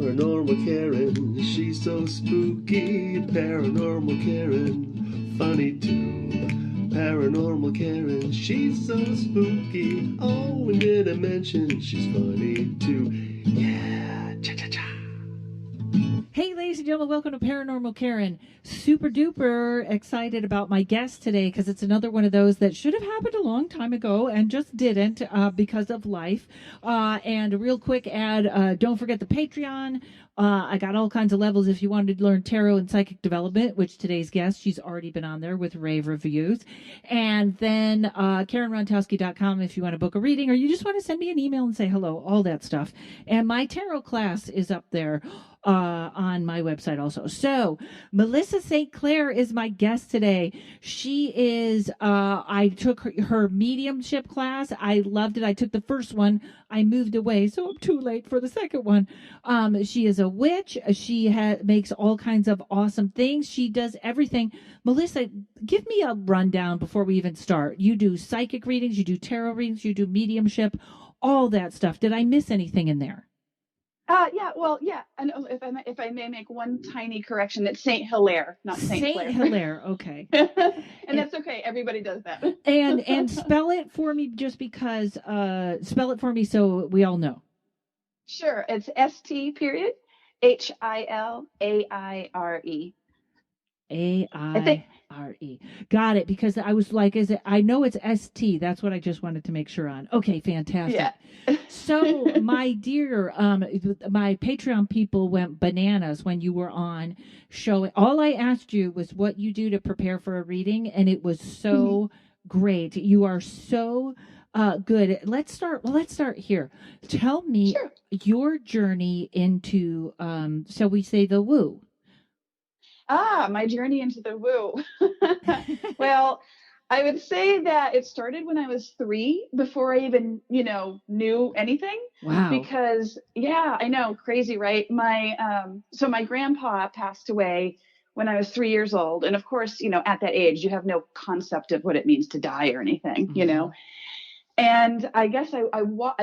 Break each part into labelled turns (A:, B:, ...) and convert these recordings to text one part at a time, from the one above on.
A: Paranormal Karen, she's so spooky. Paranormal Karen, funny too. Paranormal Karen, she's so spooky. Oh, and did I mention she's funny too? Yeah, cha-cha-cha.
B: Hey, ladies and gentlemen, welcome to Paranormal Karen. Super duper excited about my guest today because it's another one of those that should have happened a long time ago and just didn't because of life. And a real quick ad, don't forget the Patreon. I got all kinds of levels if you wanted to learn tarot and psychic development, which today's guest, she's already been on there with rave reviews. And then karenrontowski.com if you want to book a reading or you just want to send me an email and say hello, all that stuff. And my tarot class is up there on my website also. So Melisa St Hilaire is my guest today. She is, I took her mediumship class. I loved it. I took the first one. I moved away, so I'm too late for the second one. She is a witch. She makes all kinds of awesome things. She does everything. Melisa, give me a rundown before we even start. You do psychic readings, you do tarot readings, you do mediumship, all that stuff. Did I miss anything in there?
C: Yeah. And if I may make one tiny correction, it's St. Hilaire, not St. Clair.
B: St. Hilaire, okay.
C: and that's okay. Everybody does that.
B: and spell it for me, just because. Spell it for me so we all know.
C: Sure, it's St. period Hilaire.
B: A-I-R-E. Got it, because I was like, I know it's S-T. That's what I just wanted to make sure on. Okay, fantastic.
C: Yeah.
B: So, my dear, my Patreon people went bananas when you were on showing. All I asked you was what you do to prepare for a reading, and it was so great. You are so good. Let's start here. Tell me your journey into, shall we say, the woo.
C: My journey into the woo. Well, I would say that it started when I was 3, before I even, knew anything.
B: Wow.
C: Because, yeah, I know, crazy, right? So my grandpa passed away when I was 3 years old. And of course, at that age, you have no concept of what it means to die or anything, And I guess I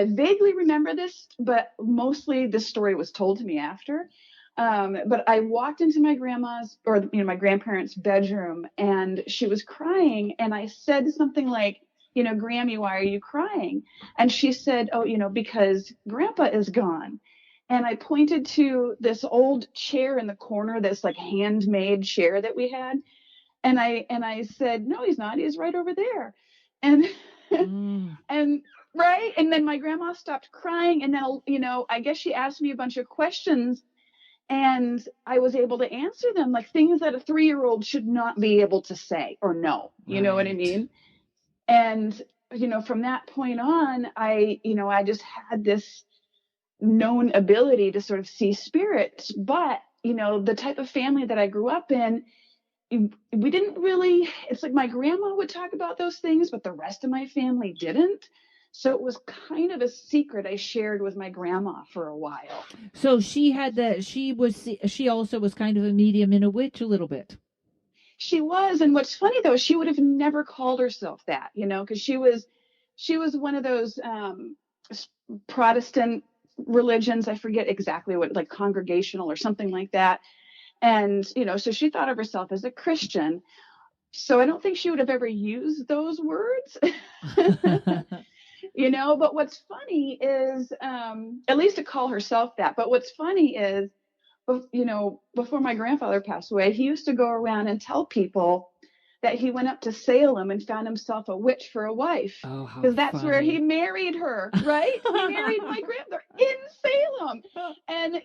C: vaguely remember this, but mostly this story was told to me after. But I walked into my grandma's my grandparents' bedroom, and she was crying. And I said something like, Grammy, why are you crying? And she said, oh, because Grandpa is gone. And I pointed to this old chair in the corner, this like handmade chair that we had. And I said, no, he's not. He's right over there. And, and right. And then my grandma stopped crying. And then, I guess she asked me a bunch of questions. And I was able to answer them, like things that a 3-year-old should not be able to say or know. You know what I mean? And, from that point on, I just had this known ability to sort of see spirits. But, the type of family that I grew up in, we didn't really, it's like my grandma would talk about those things, but the rest of my family didn't. So it was kind of a secret I shared with my grandma for a while.
B: So she also was kind of a medium and a witch a little bit.
C: She was. And what's funny though, she would have never called herself that, because she was one of those Protestant religions. I forget exactly what, like congregational or something like that. And, so she thought of herself as a Christian. So I don't think she would have ever used those words. But what's funny is, at least to call herself that, but what's funny is, before my grandfather passed away, he used to go around and tell people that he went up to Salem and found himself a witch for a wife.
B: Oh,
C: because that's funny. Where he married her, right? He married my grandmother in Salem. And,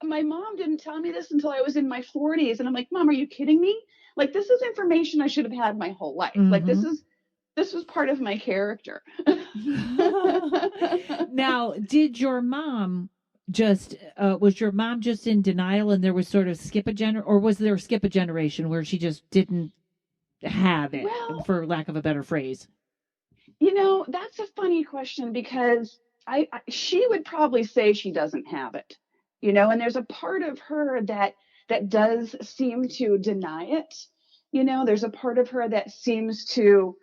C: my mom didn't tell me this until I was in my 40s. And I'm like, Mom, are you kidding me? Like, this is information I should have had my whole life. Mm-hmm. Like, this was part of my character.
B: Now, did your mom was your mom just in denial and there was sort of or was there skip a generation where she just didn't have it, for lack of a better phrase?
C: That's a funny question, because she would probably say she doesn't have it, and there's a part of her that does seem to deny it. There's a part of her that seems to,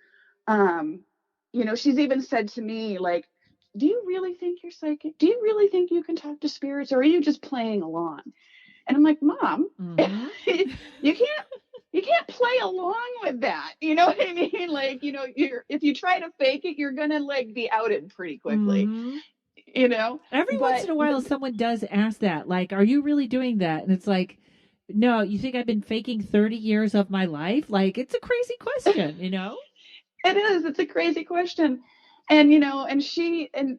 C: she's even said to me, like, do you really think you're psychic? Do you really think you can talk to spirits, or are you just playing along? And I'm like, Mom,
B: Mm-hmm.
C: you can't play along with that. You know what I mean? Like, if you try to fake it, you're gonna like be outed pretty quickly,
B: Mm-hmm.
C: you know?
B: Every once
C: But
B: in a while, someone does ask that, like, "Are you really doing that?" And it's like, "No, you think I've been faking 30 years of my life?" Like, it's a crazy question, you know?
C: it is, it's a crazy question. And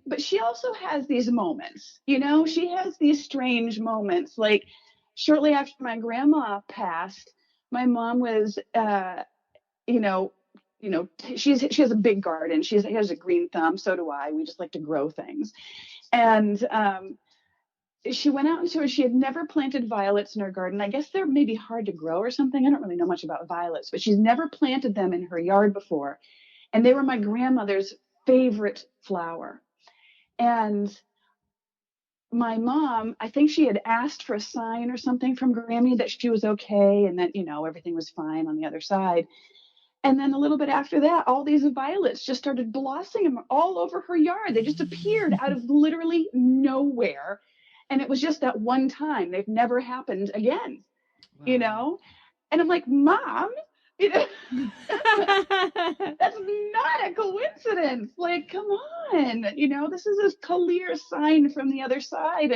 C: but she also has these moments, she has these strange moments. Like shortly after my grandma passed, my mom was you know, she has a big garden. She has a green thumb. So do I. We just like to grow things. And she went out into it. She had never planted violets in her garden. I guess they're maybe hard to grow or something. I don't really know much about violets, but she's never planted them in her yard before. And they were my grandmother's favorite flower. And my mom, I think she had asked for a sign or something from Grammy that she was okay and that, everything was fine on the other side. And then a little bit after that, all these violets just started blossoming all over her yard. They just appeared out of literally nowhere. And it was just that one time. They've never happened again,
B: Wow.
C: And I'm like, Mom, you know, that's not a coincidence. Like, come on, this is a clear sign from the other side.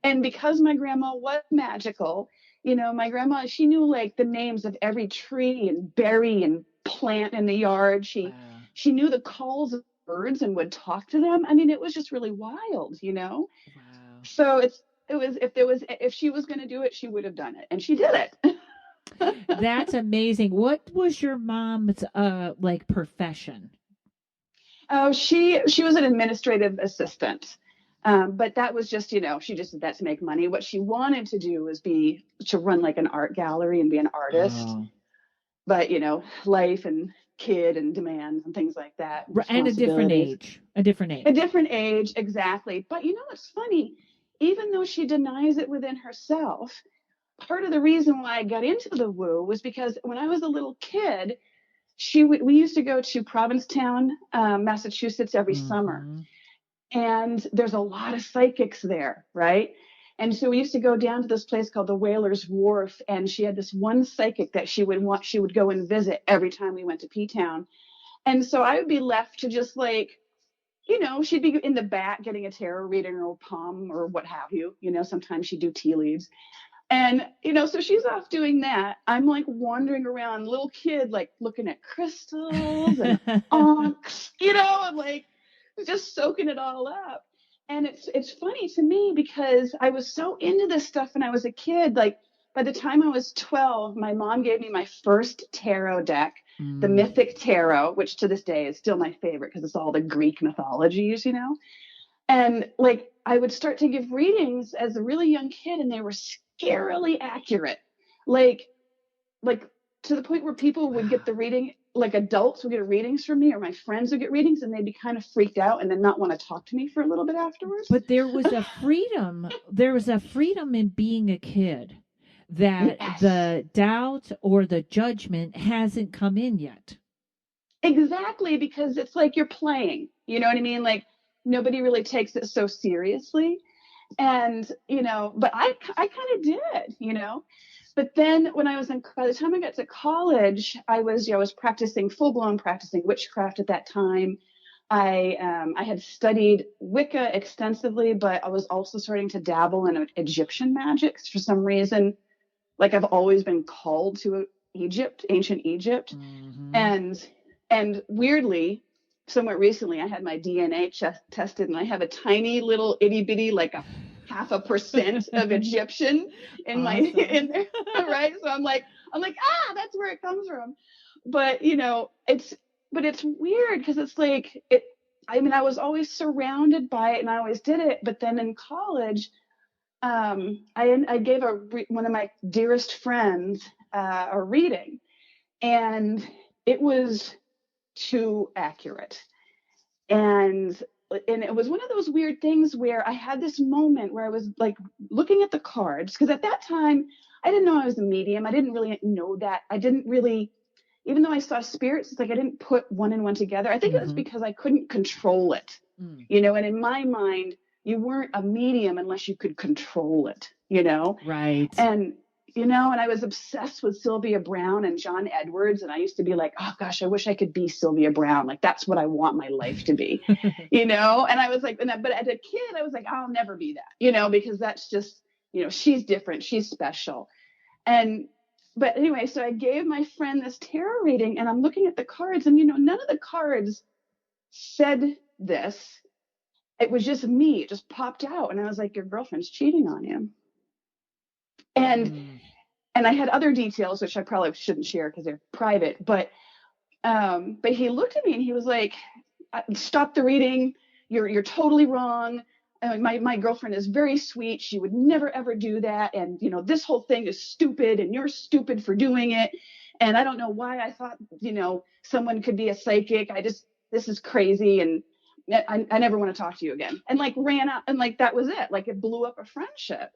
C: And because my grandma was magical, my grandma, she knew like the names of every tree and berry and plant in the yard. She
B: Wow.
C: she knew the calls of birds and would talk to them. I mean, it was just really wild.
B: Wow.
C: So if she was going to do it, she would have done it, and she did it.
B: That's amazing. What was your mom's like profession?
C: Oh, she was an administrative assistant. But that was just, she just did that to make money. What she wanted to do was to run like an art gallery and be an artist.
B: Oh.
C: But, life and kid and demands and things like that,
B: And a different
C: responsibilities.
B: age. A different
C: A
B: age.
C: different age, exactly. But it's funny, even though she denies it within herself, part of the reason why I got into the woo was because when I was a little kid, we used to go to Provincetown, Massachusetts every summer.
B: Mm-hmm.
C: And there's a lot of psychics there, right? And so we used to go down to this place called the Whalers Wharf, and she had this one psychic that she would go and visit every time we went to P-Town. And so I would be left to just like, she'd be in the back getting a tarot reading or a palm or what have you. Sometimes she'd do tea leaves. And, so she's off doing that. I'm like wandering around, little kid, like looking at crystals and onyx, and like just soaking it all up. And it's funny to me because I was so into this stuff when I was a kid. Like by the time I was 12, my mom gave me my first tarot deck, the
B: Mm.
C: Mythic Tarot, which to this day is still my favorite because it's all the Greek mythologies. And like I would start to give readings as a really young kid, and they were scarily accurate. Like to the point where people would get the reading, like adults would get readings from me, or my friends would get readings, and they'd be kind of freaked out and then not want to talk to me for a little bit afterwards.
B: But there was a freedom. There was a freedom in being a kid that
C: Yes.
B: the doubt or the judgment hasn't come in yet.
C: Exactly, because it's like you're playing. You know what I mean? Like nobody really takes it so seriously. And, but I kind of did. But then when by the time I got to college, I was practicing full-blown practicing witchcraft at that time. I had studied Wicca extensively, but I was also starting to dabble in Egyptian magics for some reason. Like I've always been called to Egypt, ancient Egypt.
B: Mm-hmm.
C: And weirdly, somewhat recently, I had my DNA tested, and I have a tiny little itty bitty, like a 0.5% of Egyptian in
B: Awesome.
C: in there, right? So I'm like, that's where it comes from. But it's weird because it's like it. I mean, I was always surrounded by it, and I always did it. But then in college, I gave one of my dearest friends a reading, and it was too accurate. And it was one of those weird things where I had this moment where I was like looking at the cards, because at that time I didn't know I was a medium. I didn't really know that. I didn't really, even though I saw spirits, it's like I didn't put one and one together. I think it was because I couldn't control it. And in my mind, you weren't a medium unless you could control it,
B: Right.
C: and and I was obsessed with Sylvia Browne and John Edwards, and I used to be like, oh gosh, I wish I could be Sylvia Browne. Like, that's what I want my life to be, and I was like, but as a kid, I was like, I'll never be that, because that's just, she's different, she's special. But anyway, so I gave my friend this tarot reading, and I'm looking at the cards, and none of the cards said this. It was just me. It just popped out, and I was like, your girlfriend's cheating on you. And I had other details, which I probably shouldn't share because they're private. But he looked at me and he was like, stop the reading. You're totally wrong. My girlfriend is very sweet. She would never, ever do that. And, this whole thing is stupid, and you're stupid for doing it. And I don't know why I thought, someone could be a psychic. This is crazy. And I never want to talk to you again. And ran out, and that was it. It blew up a friendship.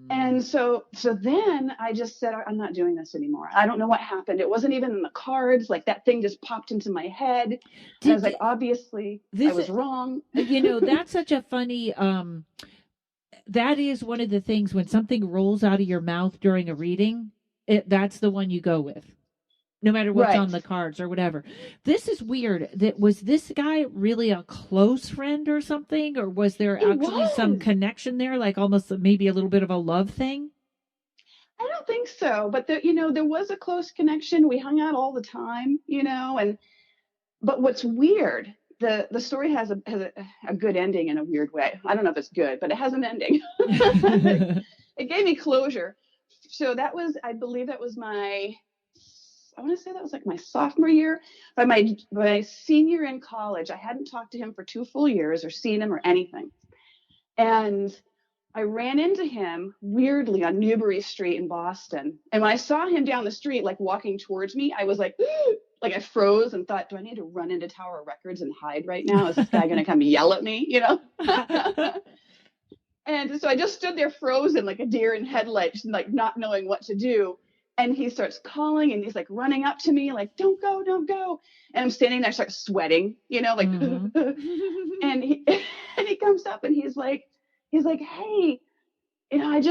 C: And so then I just said, I'm not doing this anymore. I don't know what happened. It wasn't even in the cards. That thing just popped into my head. And I was like, obviously I was wrong.
B: That's such a funny, that is one of the things when something rolls out of your mouth during a reading, that's the one you go with. No matter what's on the cards or whatever. This is weird. Was this guy really a close friend or something? Or was there actually some connection there? Almost maybe a little bit of a love thing?
C: I don't think so. But there was a close connection. We hung out all the time, but what's weird, the story has a good ending in a weird way. I don't know if it's good, but it has an ending. It gave me closure. So I believe that was I want to say that was my sophomore year. By my senior in college, I hadn't talked to him for 2 full years or seen him or anything. And I ran into him weirdly on Newbury Street in Boston. And when I saw him down the street, walking towards me, I was like I froze and thought, do I need to run into Tower Records and hide right now? Is this guy going to come yell at me, And so I just stood there frozen like a deer in headlights, not knowing what to do. And he starts calling, and he's running up to me, don't go, don't go. And I'm standing there, I start sweating, and he comes up and he's like, hey, I'm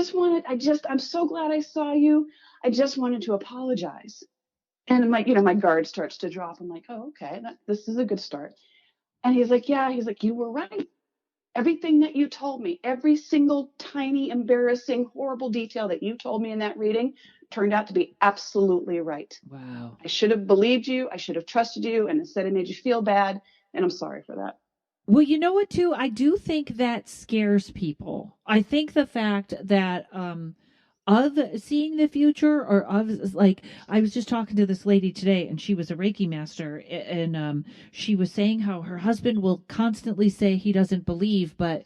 C: so glad I saw you. I just wanted to apologize. And my guard starts to drop. I'm like, oh, okay, this is a good start. And he's like, yeah, you were right. Everything that you told me, every single tiny, embarrassing, horrible detail that you told me in that reading turned out to be absolutely right.
B: Wow.
C: I should have believed you. I should have trusted you. And instead it made you feel bad. And I'm sorry for that.
B: Well, you know what, too? I do think that scares people. I think the fact that of seeing the future, or of I was just talking to this lady today, and she was a Reiki master, and she was saying how her husband will constantly say he doesn't believe, but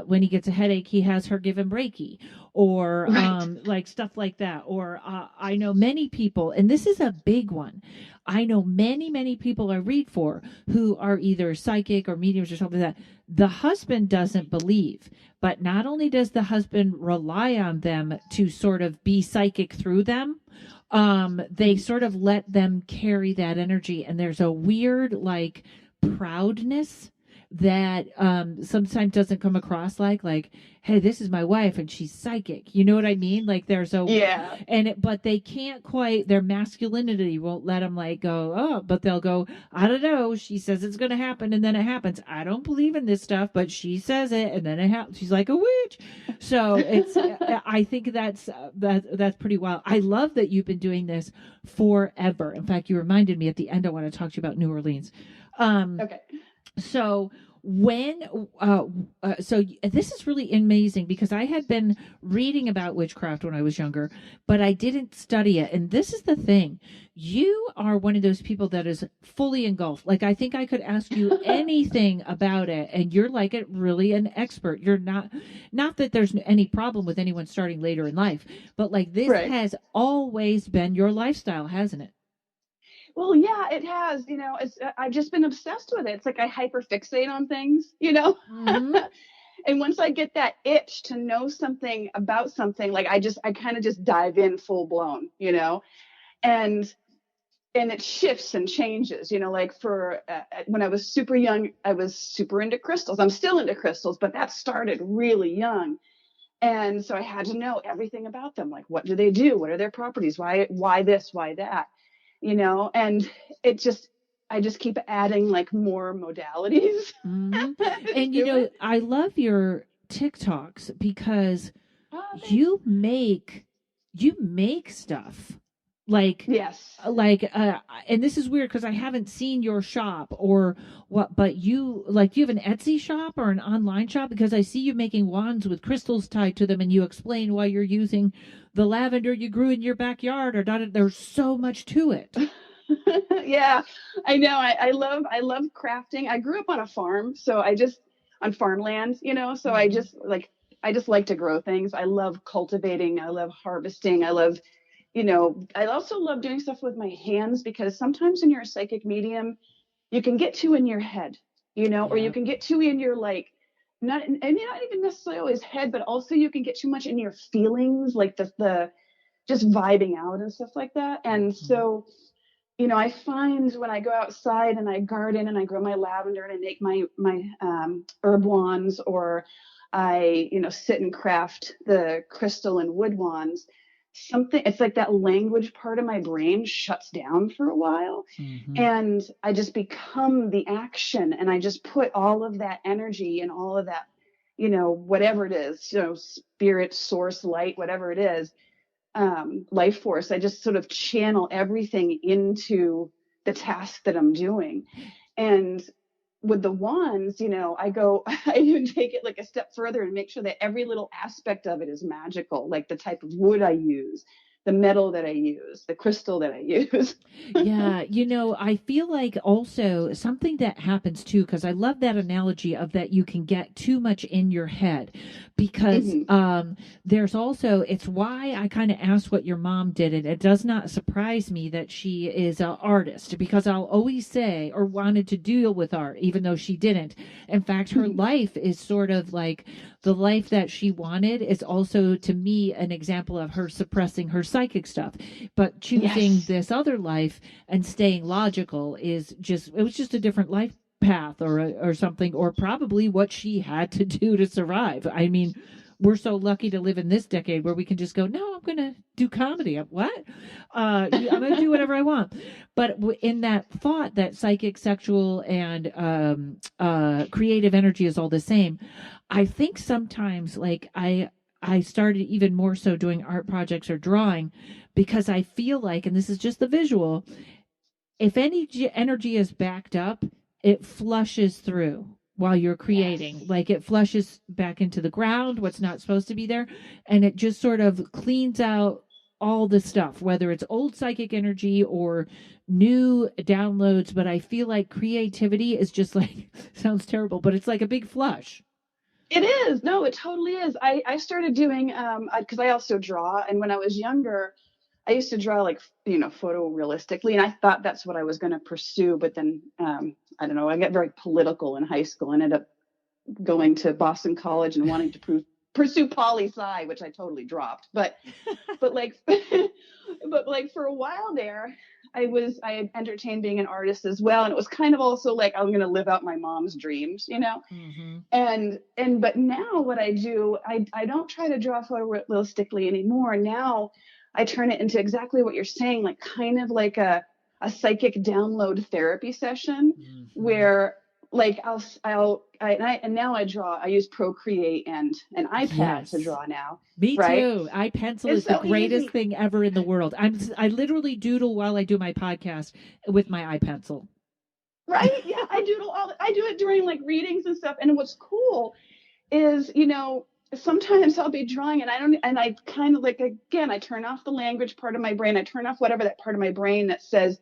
B: when he gets a headache, he has her give him Reiki, or stuff like that. Or I know many people, and this is a big one. I know many people I read for who are either psychic or mediums or something like that. The husband doesn't believe, but not only does the husband rely on them to sort of be psychic through them, they sort of let them carry that energy. And there's a weird, proudness that sometimes doesn't come across like, hey, this is my wife and she's psychic. You know what I mean? There's a but they can't quite, their masculinity won't let them go, oh, but they'll go, I don't know, she says it's going to happen, and then it happens. I don't believe in this stuff, but she says it, and then it happens. She's like a witch. So it's I think that's pretty wild. I love that you've been doing this forever. In fact, you reminded me at the end I want to talk to you about New Orleans.
C: Okay.
B: So so this is really amazing, because I had been reading about witchcraft when I was younger, but I didn't study it. And this is the thing. You are one of those people that is fully engulfed. I think I could ask you anything about it, and you're really an expert. You're not that there's any problem with anyone starting later in life, but this has always been your lifestyle, hasn't it?
C: Well, yeah, it has. I've just been obsessed with it. It's I hyperfixate on things,
B: Mm-hmm.
C: And once I get that itch to know something about something, I kind of just dive in full blown, And and it shifts and changes, like for when I was super young, I was super into crystals. I'm still into crystals, but that started really young. And so I had to know everything about them. Like, what do they do? What are their properties? Why this, why that, and I just keep adding like more modalities.
B: Hmm. And
C: to it.
B: I love your TikToks because
C: Oh, thanks.
B: you make stuff like
C: Yes.
B: like uh and this is weird because I haven't seen your shop or what, but do you have an Etsy shop or an online shop? Because I see you making wands with crystals tied to them, and you explain why you're using the lavender you grew in your backyard, or there's so much to it.
C: Yeah, I know. I love crafting. I grew up on a farm, so on farmland, so
B: Hmm.
C: I just like to grow things. I love cultivating. I love harvesting. I also love doing stuff with my hands because sometimes when you're a psychic medium, you can get too in your head, or you
B: Yeah.
C: can get too in your like not even necessarily always head, but also you can get too much in your feelings, like the just vibing out and stuff like that. And
B: Hmm.
C: so I find when I go outside and I garden and I grow my lavender and I make my herb wands, or I sit and craft the crystal and wood wands. It's like that language part of my brain shuts down for a while,
B: Hmm.
C: and I just become the action, and I just put all of that energy and all of that, whatever it is, spirit, source, light, whatever it is, life force. I just sort of channel everything into the task that I'm doing. And with the wands, I even take it like a step further and make sure that every little aspect of it is magical, like the type of wood I use, the metal that I use, the crystal that I use.
B: Yeah, I feel like also something that happens too, because I love that analogy of that you can get too much in your head, because
C: Hmm.
B: there's also, it's why I kind of asked what your mom did, and it does not surprise me that she is an artist, because I'll always say, or wanted to deal with art, even though she didn't. In fact, her life is sort of like the life that she wanted is also to me an example of her suppressing her psychic stuff, but choosing
C: Yes.
B: this other life and staying logical it was just a different life path, or something, or probably what she had to do to survive. I mean, we're so lucky to live in this decade where we can just go, no, I'm going to do comedy. What? I'm going to do whatever I want. But in that thought that psychic, sexual, and creative energy is all the same, I think sometimes like I started even more so doing art projects or drawing because I feel like, and this is just the visual, if any energy is backed up, it flushes through while you're
C: Yes.
B: creating. Like it flushes back into the ground, what's not supposed to be there, and it just sort of cleans out all the stuff, whether it's old psychic energy or new downloads. But I feel like creativity is just like, sounds terrible, but it's like a big flush.
C: It is. No, it totally is. I started doing because I also draw, and when I was younger, I used to draw like photorealistically, and I thought that's what I was going to pursue. But then I don't know, I got very political in high school and ended up going to Boston College and wanting to pursue poli sci, which I totally dropped. But like but like for a while there, I had entertained being an artist as well, and it was kind of also like I'm going to live out my mom's dreams.
B: Hmm.
C: And but now what I do, I don't try to draw photorealistically anymore. Now I turn it into exactly what you're saying, like kind of like a psychic download therapy session,
B: Hmm.
C: where like and now I use Procreate and an iPad to
B: Yes.
C: draw now,
B: Me
C: right?
B: too. iPencil
C: It's
B: is the
C: so
B: greatest
C: easy.
B: thing ever in the world. I literally doodle while I do my podcast with my iPencil.
C: Right? Yeah, I do it during like readings and stuff. And what's cool is, sometimes I'll be drawing and I kind of like, again, I turn off the language part of my brain. I turn off whatever that part of my brain that says,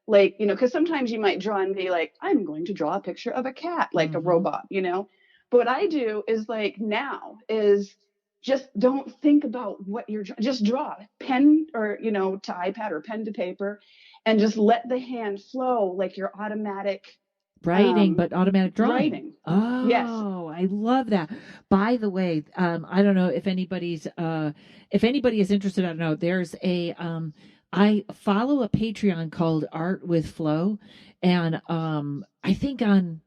C: like, because sometimes you might draw and be like, I'm going to draw a picture of a cat, like a
B: Hmm.
C: robot. But what I do is like now is just don't think about what you're just draw pen or, to iPad or pen to paper, and just let the hand flow like your automatic
B: Writing,
C: um,
B: but automatic drawing.
C: writing. Yes.
B: Oh, I love that. By the way, I don't know if anybody is interested. I don't know. There's a I follow a Patreon called Art with Flow, and I think on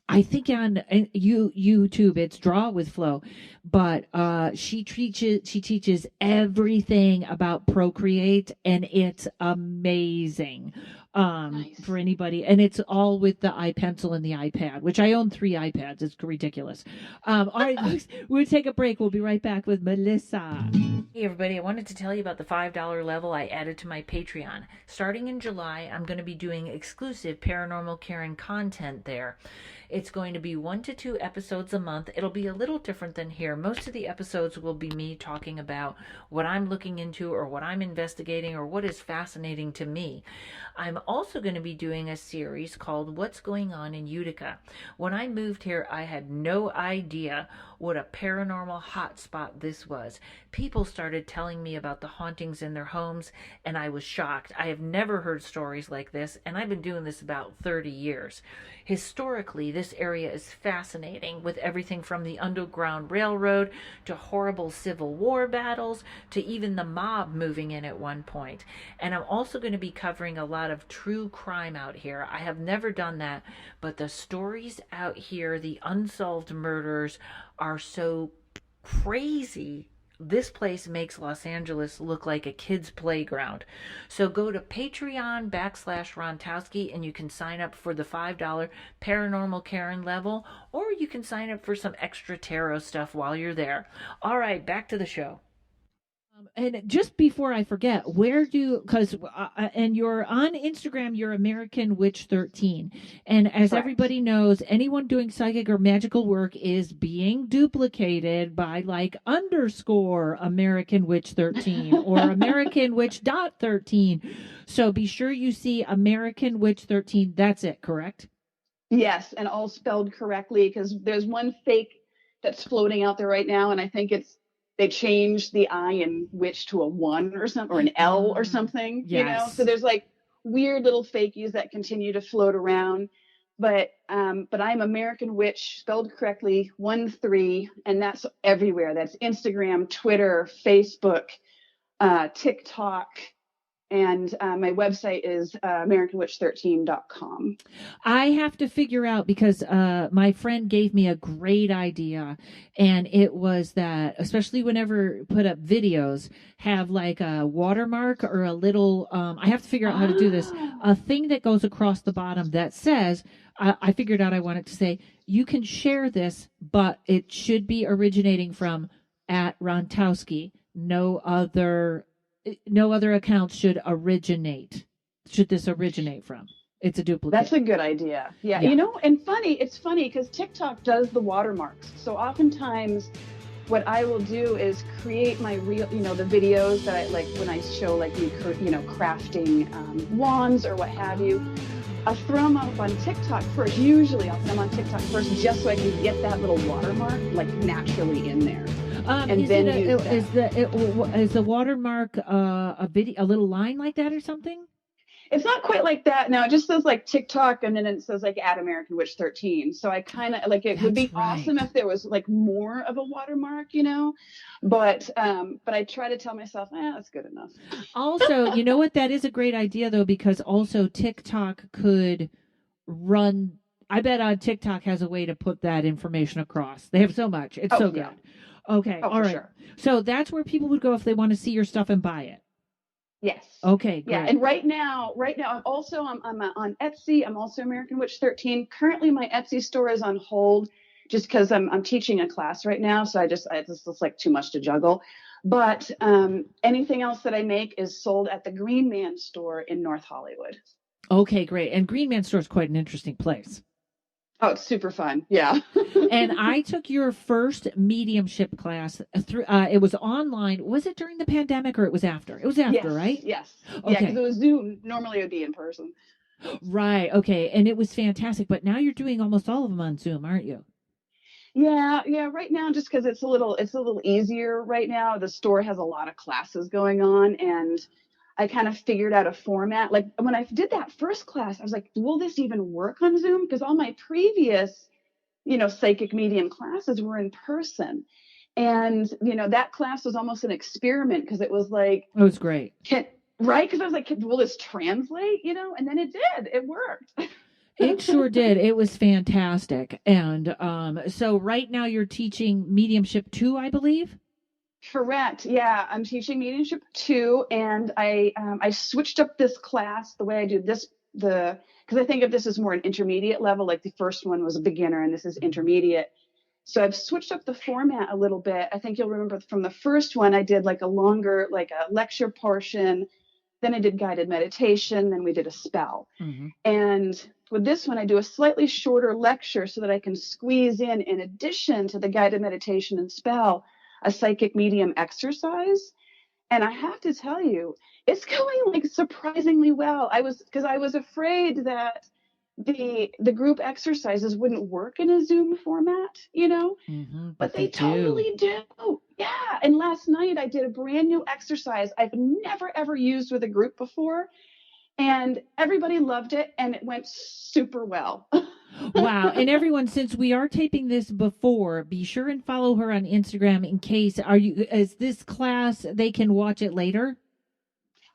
B: YouTube it's Draw with Flow, but she teaches everything about Procreate, and it's amazing.
C: Nice.
B: For anybody, and it's all with the iPencil and the iPad, which I own 3 iPads. It's ridiculous. All right, folks, we'll take a break. We'll be right back with Melissa. Hey everybody, I wanted to tell you about the $5 level I added to my Patreon. Starting in July, I'm going to be doing exclusive Paranormal Karen content there. It's going to be 1 to 2 episodes a month. It'll be a little different than here. Most of the episodes will be me talking about what I'm looking into or what I'm investigating or what is fascinating to me. I'm also going to be doing a series called What's Going On in Utica. When I moved here, I had no idea what a paranormal hotspot this was. People started telling me about the hauntings in their homes, and I was shocked. I have never heard stories like this, and I've been doing this about 30 years. Historically, this area is fascinating, with everything from the Underground Railroad to horrible Civil War battles to even the mob moving in at one point. And I'm also going to be covering a lot of true crime out here. I have never done that, but the stories out here, the unsolved murders, are so crazy. This place makes Los Angeles look like a kid's playground. So go to Patreon/Rontowski and you can sign up for the $5 Paranormal Karen level, or you can sign up for some extra tarot stuff while you're there. All right, back to the show. And just before I forget, and you're on Instagram, you're American Witch 13. And as
C: Correct.
B: everybody knows, anyone doing psychic or magical work is being duplicated by like underscore American Witch 13 or American Witch .13. So be sure you see American Witch 13. That's it, correct?
C: Yes, and all spelled correctly, because there's one fake that's floating out there right now, and I think they changed the I in witch to a 1 or something, or an L or something,
B: Yes.
C: So there's like weird little fakies that continue to float around. But I'm American Witch, spelled correctly, 1-3, and that's everywhere. That's Instagram, Twitter, Facebook, TikTok. And my website is AmericanWitch13.com.
B: I have to figure out, because my friend gave me a great idea, and it was that, especially whenever put up videos, have like a watermark or a little, I have to figure out how to do this, a thing that goes across the bottom that says, I figured out I want it to say, you can share this, but it should be originating from @Rontowski. No other accounts should this originate from. It's a duplicate.
C: That's a good idea. Yeah. And it's funny because TikTok does the watermarks. So oftentimes what I will do is create my real, the videos that I like when I show like me, crafting wands or what have you. I'll throw them up on TikTok first. Usually I'll put them on TikTok first just so I can get that little watermark like naturally in there. And then is
B: the watermark a little line like that or something?
C: It's not quite like that. No, it just says like TikTok, and then it says like @American Witch 13. So I kind of like it would be awesome if there was like more of a watermark, But I try to tell myself, that's good enough.
B: Also, you know what? That is a great idea though, because also TikTok could run. I bet TikTok has a way to put that information across. They have so much. It's so good. Okay. All right. Sure. So that's where people would go if they want to see your stuff and buy it.
C: Yes.
B: Okay. Great.
C: Yeah. And right now, I'm on Etsy. I'm also American Witch 13. Currently, my Etsy store is on hold just because I'm teaching a class right now. So it's just like too much to juggle. But anything else that I make is sold at the Green Man store in North Hollywood.
B: Okay, great. And Green Man store is quite an interesting place.
C: Oh, it's super fun. Yeah.
B: And I took your first mediumship class through, it was online. Was it during the pandemic or it was after? It was after,
C: yes,
B: right?
C: Yes.
B: Okay.
C: Yeah, because it was Zoom. Normally it would be in person.
B: Right. Okay. And it was fantastic. But now you're doing almost all of them on Zoom, aren't you?
C: Yeah. Right now, just because it's a little easier right now. The store has a lot of classes going on, and I kind of figured out a format. Like when I did that first class, I was like, will this even work on Zoom? Because all my previous, psychic medium classes were in person. And, that class was almost an experiment because it was like,
B: it was great.
C: Right? Because I was like, will this translate? And then it did. It worked.
B: It sure did. It was fantastic. And so right now you're teaching mediumship 2, I believe.
C: Correct. Yeah, I'm teaching mediumship 2, and I switched up this class the way I do this because I think of this as more an intermediate level. Like the first one was a beginner, and this is intermediate. So I've switched up the format a little bit. I think you'll remember from the first one, I did like a longer, like a lecture portion. Then I did guided meditation. Then we did a spell.
B: Mm-hmm.
C: And with this one, I do a slightly shorter lecture so that I can squeeze in addition to the guided meditation and spell, a psychic medium exercise. And I have to tell you, it's going like surprisingly well. Because I was afraid that the group exercises wouldn't work in a Zoom format, but they totally do. Yeah. And last night I did a brand new exercise I've never ever used with a group before, and everybody loved it, and it went super well.
B: Wow. And everyone, since we are taping this before, be sure and follow her on Instagram in case is this class, they can watch it later?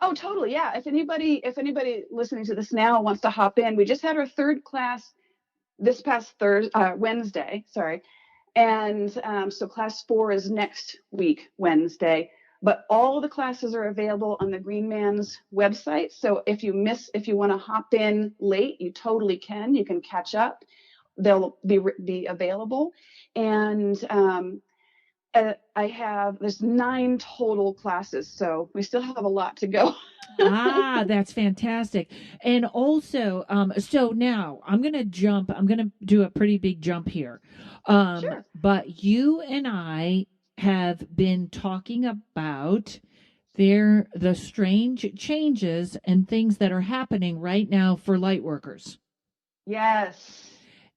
C: Oh, totally. Yeah. If anybody listening to this now wants to hop in, we just had our third class this past Wednesday. Sorry. And so class 4 is next week, Wednesday. But all the classes are available on the Green Man's website. So if you want to hop in late, you totally can. You can catch up. They'll be available. And there's 9 total classes, so we still have a lot to go.
B: That's fantastic. And also, so now I'm going to do a pretty big jump here.
C: Sure.
B: But you and I have been talking about the strange changes and things that are happening right now for light workers.
C: Yes.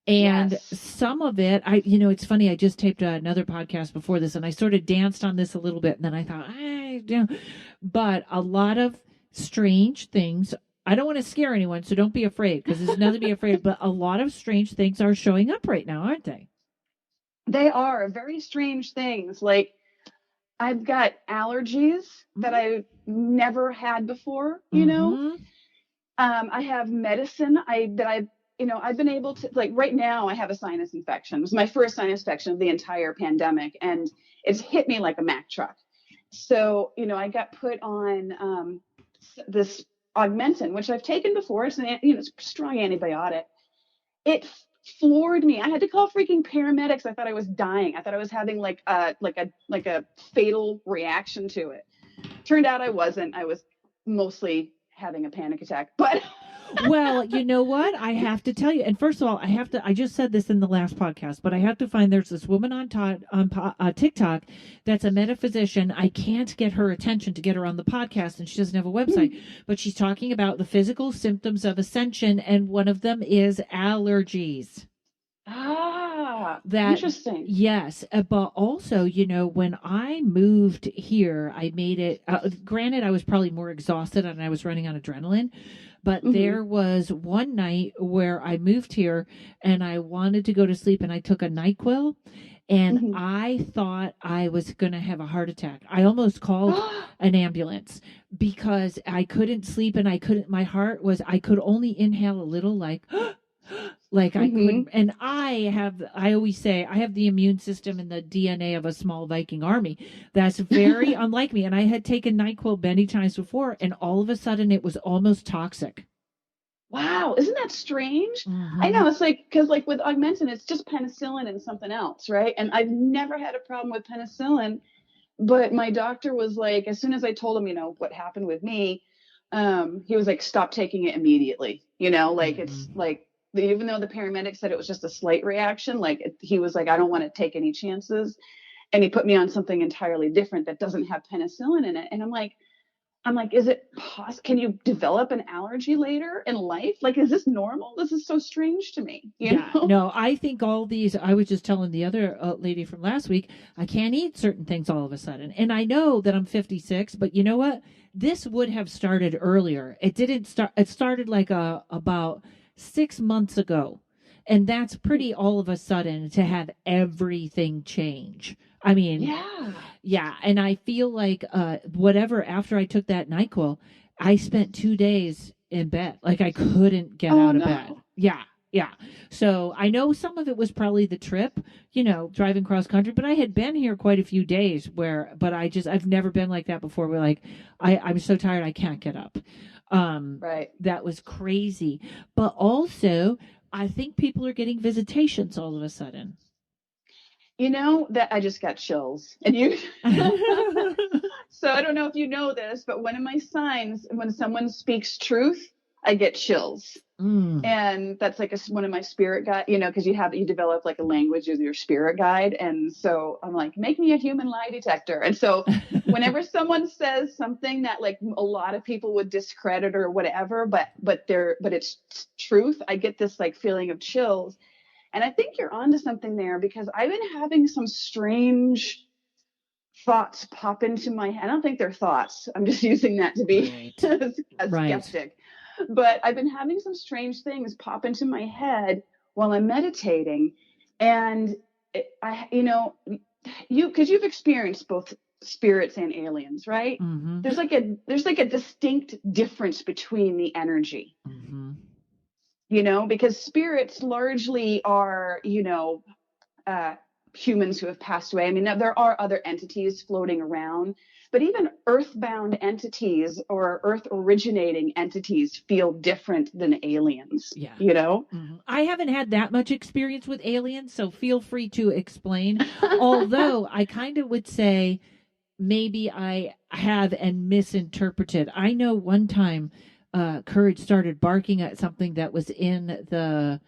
B: And
C: yes.
B: Some of it, it's funny. I just taped another podcast before this, and I sort of danced on this a little bit, and then I thought, but a lot of strange things. I don't want to scare anyone, so don't be afraid, because there's nothing to be afraid. But a lot of strange things are showing up right now, aren't they?
C: They are very strange things. Like I've got allergies that I never had before. I have medicine I've been able to, like right now I have a sinus infection. It was my first sinus infection of the entire pandemic, and it's hit me like a Mack truck. So, I got put on this Augmentin, which I've taken before. It's it's a strong antibiotic. It floored me. I had to call freaking paramedics. I thought I was dying. I thought I was having like a fatal reaction to it. Turned out I wasn't. I was mostly having a panic attack, but
B: well, you know what? I have to tell you. And first of all, I just said this in the last podcast, but I have to find there's this woman on TikTok that's a metaphysician. I can't get her attention to get her on the podcast, and she doesn't have a website, but she's talking about the physical symptoms of ascension, and one of them is allergies.
C: Interesting.
B: Yes. But also, when I moved here, I made it, granted, I was probably more exhausted and I was running on adrenaline, but there was one night where I moved here and I wanted to go to sleep, and I took a NyQuil, and I thought I was going to have a heart attack. I almost called an ambulance because I couldn't sleep, and I could only inhale a little, like I couldn't. And I always say I have the immune system and the DNA of a small Viking army. That's very unlike me. And I had taken NyQuil many times before, and all of a sudden it was almost toxic.
C: Wow. Isn't that strange? I know. It's like, because like with Augmentin, it's just penicillin and something else, right? And I've never had a problem with penicillin, but my doctor was like, as soon as I told him, what happened with me, he was like, stop taking it immediately. It's like, even though the paramedic said it was just a slight reaction, he was like, I don't want to take any chances. And he put me on something entirely different that doesn't have penicillin in it. And I'm like, is it possible? Can you develop an allergy later in life? Like, is this normal? This is so strange to me. You know?
B: No, I think all these, I was just telling the other lady from last week, I can't eat certain things all of a sudden. And I know that I'm 56, but you know what? This would have started earlier. It didn't start. It started like about 6 months ago. And that's pretty all of a sudden to have everything change. I mean, yeah. And I feel like whatever, after I took that NyQuil, I spent 2 days in bed. Like I couldn't get
C: Oh
B: out of bed.
C: no.
B: Yeah. Yeah. So I know some of it was probably the trip, driving cross country, but I had been here quite a few days but I've never been like that before. We're like, I'm so tired. I can't get up.
C: Right.
B: That was crazy. But also, I think people are getting visitations all of a sudden.
C: That I just got chills. And you so I don't know if you know this, but one of my signs when someone speaks truth, I get chills.
B: Mm.
C: And that's like one of my spirit guide, because you develop like a language with your spirit guide. And so I'm like, make me a human lie detector. And so whenever someone says something that like a lot of people would discredit or whatever, but it's truth, I get this like feeling of chills. And I think you're onto something there, because I've been having some strange thoughts pop into my head. I don't think they're thoughts. I'm just using that to be
B: Right.
C: a
B: Right.
C: skeptic. But I've been having some strange things pop into my head while I'm meditating. And because you've experienced both spirits and aliens, right?
B: Mm-hmm.
C: There's like a distinct difference between the energy,
B: Mm-hmm.
C: because spirits largely are, humans who have passed away. I mean, now there are other entities floating around, but even earthbound entities or earth originating entities feel different than aliens,
B: Yeah. Mm-hmm. I haven't had that much experience with aliens, so feel free to explain. Although I kind of would say maybe I have and misinterpreted. I know one time Courage started barking at something that was in the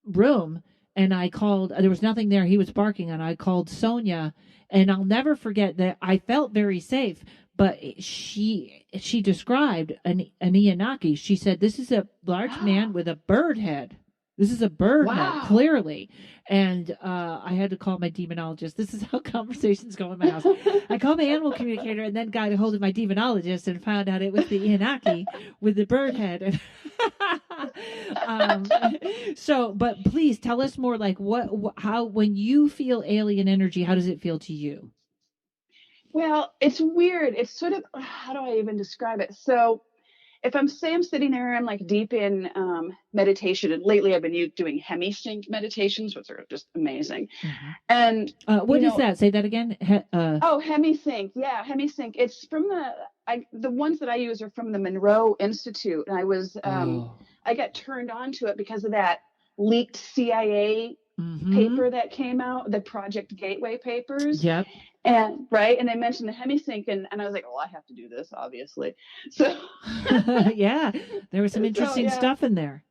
B: room, and I called. There was nothing there. He was barking, and I called Sonia, and I'll never forget that. I felt very safe, but she described an Anunnaki. She said, this is a large man with a bird head. This is a bird head,
C: Wow.
B: clearly. And I had to call my demonologist. This is how conversations go in my house. I called my animal communicator and then got a hold of my demonologist and found out it was the Anunnaki with the bird head. But please tell us more, like how, when you feel alien energy, how does it feel to you?
C: Well, it's weird. It's sort of, how do I even describe it? So if I'm sitting there, I'm like deep in meditation, and lately I've been doing hemisync meditations, which are just amazing.
B: Mm-hmm.
C: And
B: what is that? Say that again.
C: hemisync, yeah, hemisync. It's from the ones that I use are from the Monroe Institute, and I got turned on to it because of that leaked CIA
B: Mm-hmm.
C: paper that came out, the Project Gateway papers.
B: Yep.
C: And they mentioned the hemisync, and I was like, oh, I have to do this, obviously. So
B: yeah, there was some interesting stuff in there.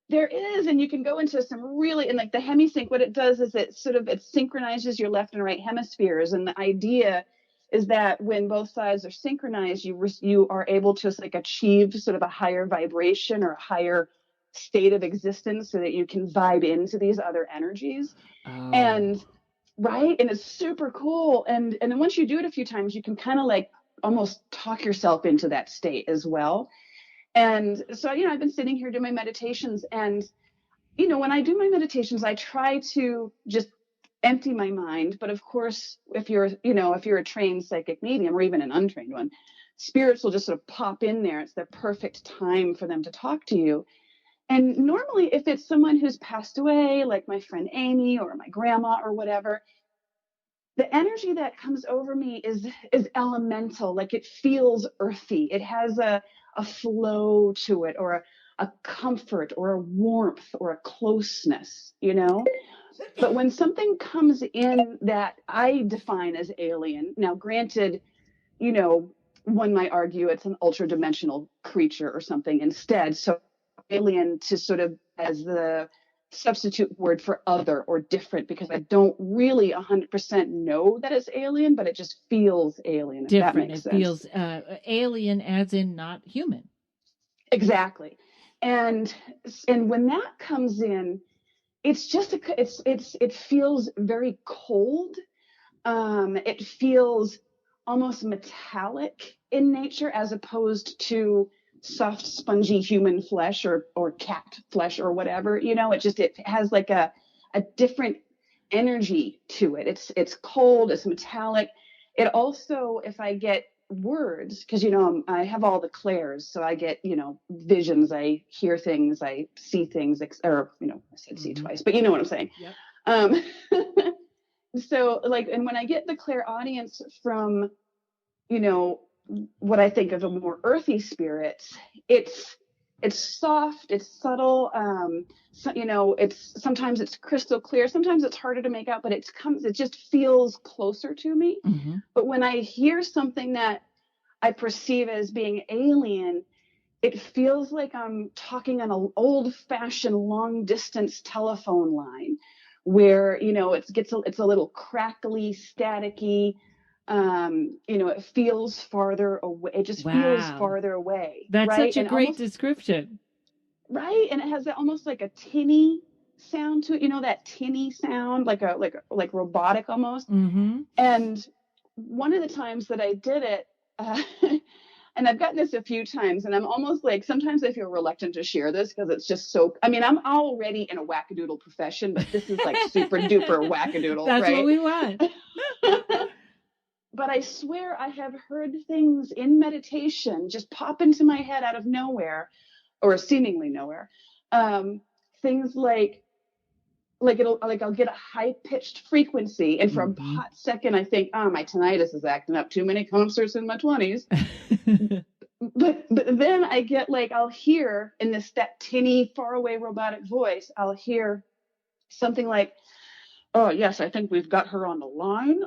C: There is, and you can go into some really, and like the hemisync, what it does is it synchronizes your left and right hemispheres, and the idea is that when both sides are synchronized, you are able to like achieve sort of a higher vibration or a higher state of existence, so that you can vibe into these other energies.
B: Oh.
C: And and it's super cool. And then once you do it a few times, you can kind of like almost talk yourself into that state as well. And so, I've been sitting here doing my meditations, and, when I do my meditations, I try to just empty my mind. But of course, if you're a trained psychic medium, or even an untrained one, spirits will just sort of pop in there. It's the perfect time for them to talk to you. And normally, if it's someone who's passed away, like my friend Amy or my grandma or whatever, the energy that comes over me is elemental. Like it feels earthy. It has a flow to it, or a comfort, or a warmth, or a closeness, But when something comes in that I define as alien, now granted, one might argue it's an ultra dimensional creature or something instead. So alien to sort of as the substitute word for other or different, because I don't really 100% know that it's alien, but it just feels alien. If
B: different.
C: That makes sense.
B: Feels alien, as in not human.
C: Exactly. And when that comes in, it's just it feels very cold. It feels almost metallic in nature, as opposed to soft, spongy human flesh or cat flesh or whatever. It has like a different energy to it. It's cold, it's metallic, It also, if I get words, because, I have all the clairs, so I get, visions, I hear things, I see things, or, I said see twice, but you know what I'm saying.
B: Yep.
C: Um, so like, and when I get the clairaudience from, what I think of a more earthy spirits, it's soft, it's subtle. So, sometimes it's crystal clear, sometimes it's harder to make out, but it just feels closer to me.
B: Mm-hmm.
C: But when I hear something that I perceive as being alien, it feels like I'm talking on an old-fashioned long-distance telephone line, where it's a little crackly, staticky. It feels farther away. It just feels farther away.
B: That's
C: right?
B: such a great description.
C: Right, and it has that almost like a tinny sound to it. That tinny sound, like robotic almost.
B: Mm-hmm.
C: And one of the times that I did it. And I've gotten this a few times, and I'm almost like, sometimes I feel reluctant to share this because it's just so, I'm already in a wackadoodle profession, but this is like super duper wackadoodle.
B: That's
C: right?
B: What we want.
C: But I swear I have heard things in meditation just pop into my head out of nowhere, or seemingly nowhere. Things like I'll get a high pitched frequency, and for a hot second I think, my tinnitus is acting up, too many concerts in my 20s. but then I get I'll hear in that tinny faraway robotic voice, I'll hear something like, "Oh yes, I think we've got her on the line.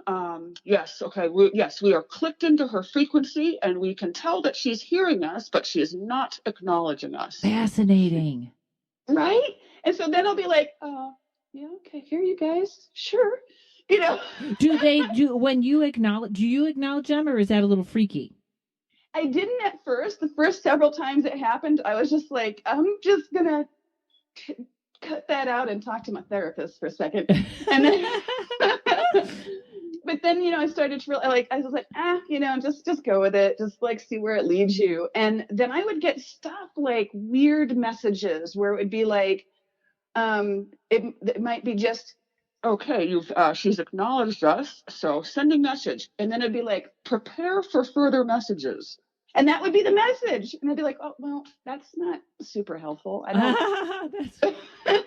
C: Yes, okay, we are clicked into her frequency, and we can tell that she's hearing us, but she is not acknowledging us."
B: Fascinating.
C: Right? And so then I'll be like, yeah, okay, here you guys, sure.
B: When you acknowledge, do you acknowledge them, or is that a little freaky?
C: I didn't at first. The first several times it happened, I was just like, I'm just gonna cut that out and talk to my therapist for a second. And then but then, I started to really, I was like, just go with it. Just see where it leads you. And then I would get stuff like weird messages where it would be like, it might be just, okay, she's acknowledged us, so sending message. And then it'd be like, prepare for further messages. And that would be the message. And I'd be like, oh, well, that's not super helpful. I don't.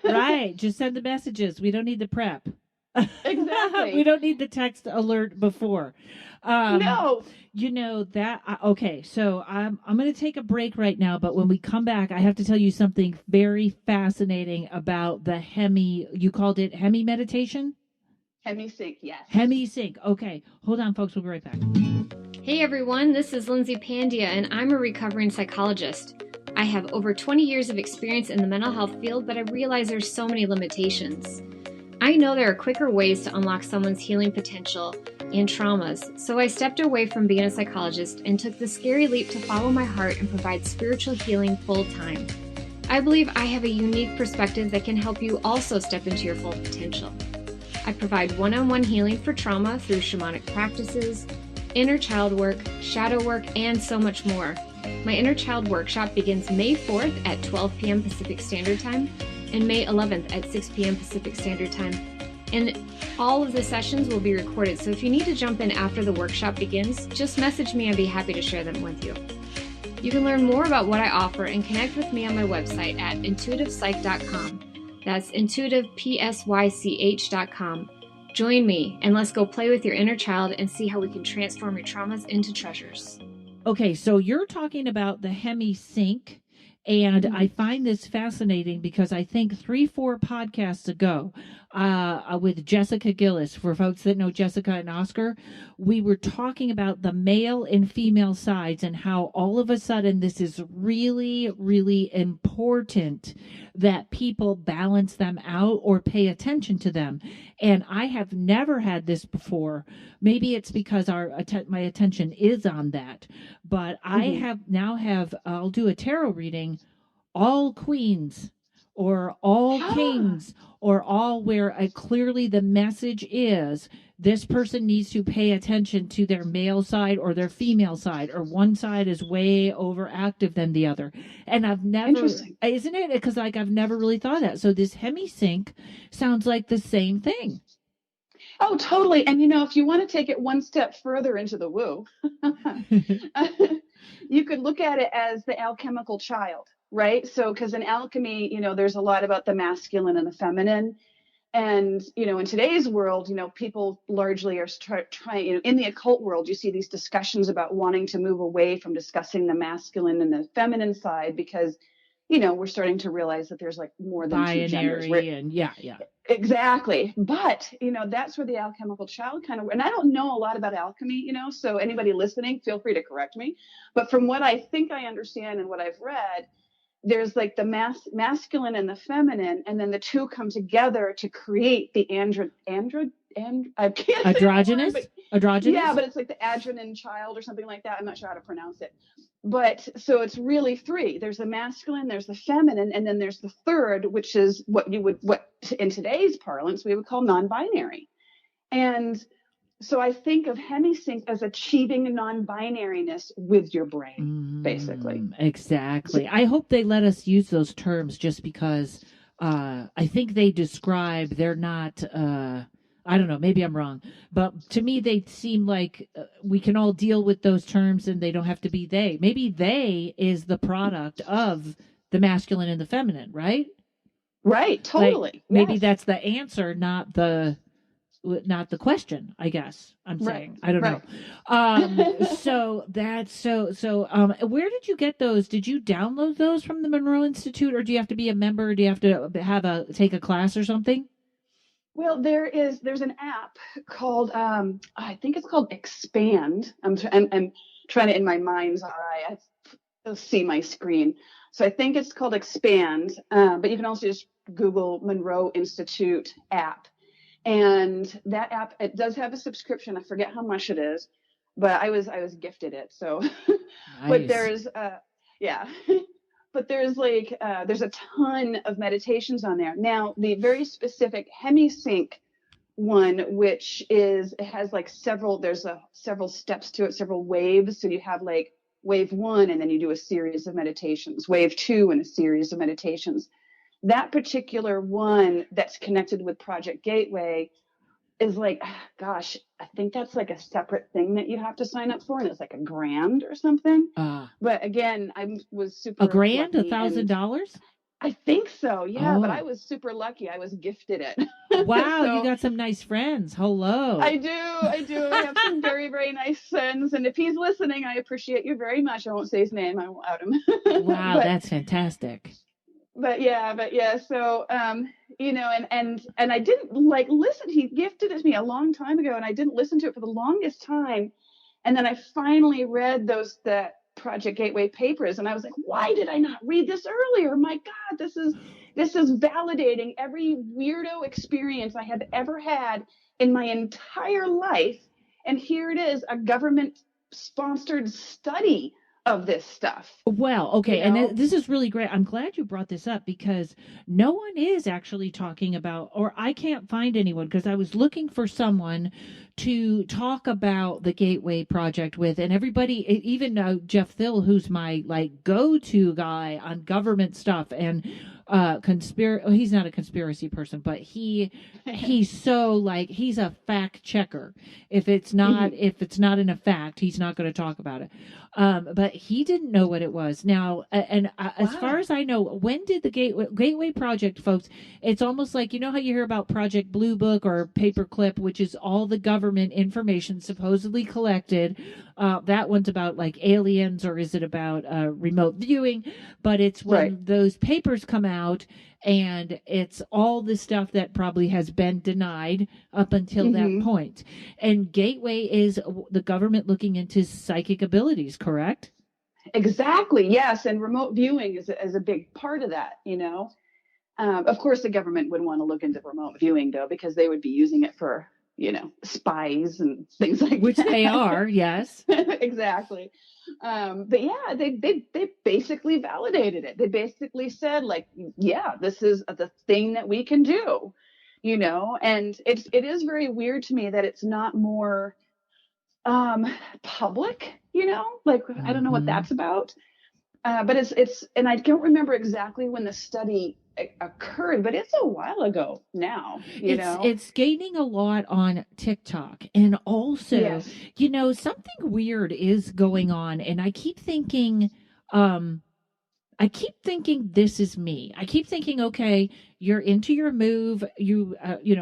B: Right. Just send the messages. We don't need the prep.
C: Exactly.
B: We don't need the text alert before.
C: No.
B: Okay, so I'm going to take a break right now, but when we come back, I have to tell you something very fascinating about the you called it Hemi meditation?
C: Hemi-sync, yes.
B: Hemi-sync. Okay, hold on, folks. We'll be right back.
D: Hey, everyone. This is Lindsay Pandya, and I'm a recovering psychologist. I have over 20 years of experience in the mental health field, but I realize there's so many limitations. I know there are quicker ways to unlock someone's healing potential and traumas, so I stepped away from being a psychologist and took the scary leap to follow my heart and provide spiritual healing full-time. I believe I have a unique perspective that can help you also step into your full potential. I provide one-on-one healing for trauma through shamanic practices, inner child work, shadow work, and so much more. My Inner Child Workshop begins May 4th at 12 p.m. Pacific Standard Time and May 11th at 6 p.m. Pacific Standard Time. And all of the sessions will be recorded, so if you need to jump in after the workshop begins, just message me. I'd be happy to share them with you. You can learn more about what I offer and connect with me on my website at intuitivepsych.com. That's intuitivepsych.com. Join me, and let's go play with your inner child and see how we can transform your traumas into treasures.
B: Okay, so you're talking about the Hemi-sync, and I find this fascinating because I think 3-4 podcasts ago with Jessica Gillis, for folks that know Jessica and Oscar, we were talking about the male and female sides and how all of a sudden this is really, really important that people balance them out or pay attention to them. And I have never had this before. Maybe it's because my attention is on that. But I I'll do a tarot reading, all queens or all kings or all where clearly the message is this person needs to pay attention to their male side or their female side, or one side is way overactive than the other. And I've never, isn't it? Because I've never really thought of that. So this Hemi-sync sounds like the same thing.
C: Oh, totally. And if you want to take it one step further into the woo, you could look at it as the alchemical child, right? So, because in alchemy, there's a lot about the masculine and the feminine. And, in today's world, people largely are trying, in the occult world, you see these discussions about wanting to move away from discussing the masculine and the feminine side because, we're starting to realize that there's like more than two genders.
B: Binary and yeah.
C: Exactly. But, that's where the alchemical child kind of, and I don't know a lot about alchemy, so anybody listening, feel free to correct me. But from what I think I understand and what I've read, there's like the masculine and the feminine, and then the two come together to create the I can't
B: Androgynous?
C: say the word,
B: Androgynous?
C: yeah, but it's like the adrenaline child or something like that. I'm not sure how to pronounce it. But so it's really three. There's the masculine, there's the feminine, and then there's the third, which is what in today's parlance we would call non-binary. And so I think of hemisync as achieving non-binariness with your brain, basically.
B: Exactly. I hope they let us use those terms just because I think they're not, I don't know, maybe I'm wrong, but to me they seem like we can all deal with those terms and they don't have to be they. Maybe they is the product of the masculine and the feminine, right?
C: Right, totally.
B: Like, maybe that's the answer, not the question, I guess I'm saying. I don't know. So that's so where did you get those? Did you download those from the Monroe Institute, or do you have to be a member? Do you have to take a class or something?
C: Well, there's an app called I think it's called Expand. I'm trying to in my mind's eye I see my screen. So I think it's called Expand, but you can also just Google Monroe Institute app. And that app, it does have a subscription. I forget how much it is, but I was gifted it. So,
B: nice.
C: But there's, yeah, but there's there's a ton of meditations on there. Now, the very specific hemisync one, which it has several steps to it, several waves. So you have like wave 1, and then you do a series of meditations, wave 2, and a series of meditations. That particular one that's connected with Project Gateway is gosh, I think that's like a separate thing that you have to sign up for, and it's like $1,000 or something. But again, I was super
B: $1,000, $1,000.
C: I think so, yeah. But I was super lucky. I was gifted it.
B: Wow, so, you got some nice friends. Hello.
C: I do. I have some very, very nice friends, and if he's listening, I appreciate you very much. I won't say his name. I won't out him.
B: Wow, that's fantastic.
C: But yeah. So, and I didn't listen. He gifted it to me a long time ago, and I didn't listen to it for the longest time. And then I finally read that Project Gateway papers, and I was like, why did I not read this earlier? My God, this is validating every weirdo experience I have ever had in my entire life. And here it is, a government sponsored study of this stuff.
B: Well, okay. And this is really great. I'm glad you brought this up because no one is actually talking about, or I can't find anyone, because I was looking for someone to talk about the Gateway Project with, and everybody, even Jeff Thill, who's my go-to guy on government stuff and he's not a conspiracy person, but he's so he's a fact checker. If it's not in a fact, he's not going to talk about it. But he didn't know what it was. Now, as far as I know, when did the Gateway Project, folks, it's almost like, how you hear about Project Blue Book or Paperclip, which is all the government information supposedly collected. That one's about aliens, or is it about remote viewing? But it's when those papers come out, and it's all the stuff that probably has been denied up until that point. And Gateway is the government looking into psychic abilities, correct?
C: Exactly. Yes. And remote viewing is a big part of that, Of course, the government would want to look into remote viewing, though, because they would be using it for, spies and things like
B: Which
C: that.
B: Which they are, yes.
C: Exactly. But yeah, they basically validated it. They basically said, yeah, this is the thing that we can do, and it is very weird to me that it's not more public, I don't know what that's about. But it's and I don't remember exactly when the study occurred, but it's a while ago now, you know?
B: It's gaining a lot on TikTok. And also,
C: Yes.
B: something weird is going on. And um, I keep thinking this is me. I keep thinking, okay, you're into your move. You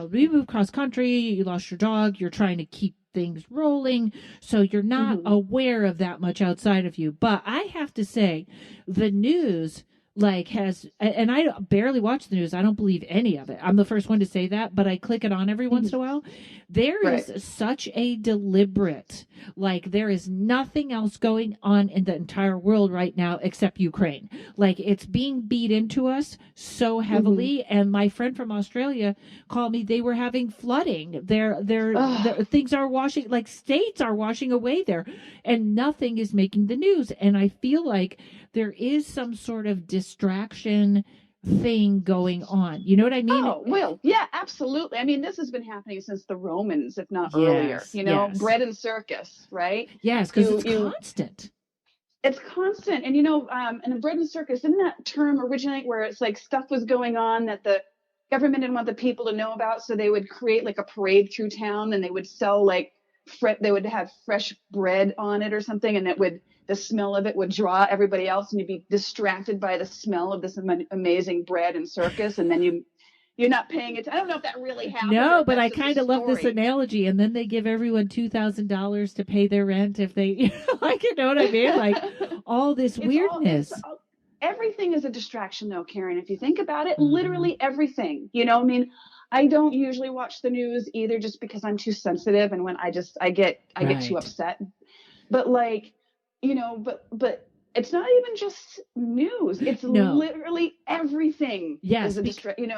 B: move cross country, you lost your dog, you're trying to keep things rolling. So you're not
C: Hmm.
B: aware of that much outside of you. But I have to say, the news and I barely watch the news. I don't believe any of it. I'm the first one to say that, but I click it on every once in a while. There
C: Right.
B: is such a deliberate, there is nothing else going on in the entire world right now except Ukraine. Like, it's being beat into us so heavily. And my friend from Australia called me. They were having flooding. Their things are washing, like states are washing away there, and nothing is making the news. And I feel like there is some sort of distraction thing going on. You know what I mean?
C: Oh, well, yeah, absolutely. I mean, this has been happening since the Romans, if not earlier,
B: Yes, yes,
C: bread and circus, right?
B: yes, because
C: You,
B: it's
C: you,
B: constant.
C: it's constant. And, and the bread and circus, didn't that term originate where it's like stuff was going on that the government didn't want the people to know about? So they would create like a parade through town and they would sell they would have fresh bread on it or something. And the smell of it would draw everybody else and you'd be distracted by the smell of this amazing bread and circus. And then you're not paying it. I don't know if that really happened or
B: No,
C: if
B: but
C: that's
B: I
C: just a
B: kind of love this
C: story.
B: analogy. And then they give everyone $2,000 to pay their rent if they, you know what I mean? Like all this weirdness.
C: Everything is a distraction though, Karen. If you think about it,
B: Mm-hmm.
C: literally everything, I mean, I don't usually watch the news either just because I'm too sensitive. And when I get too
B: Right.
C: upset, but but it's not even just news. It's
B: No.
C: literally everything is
B: Yes.
C: a distraction,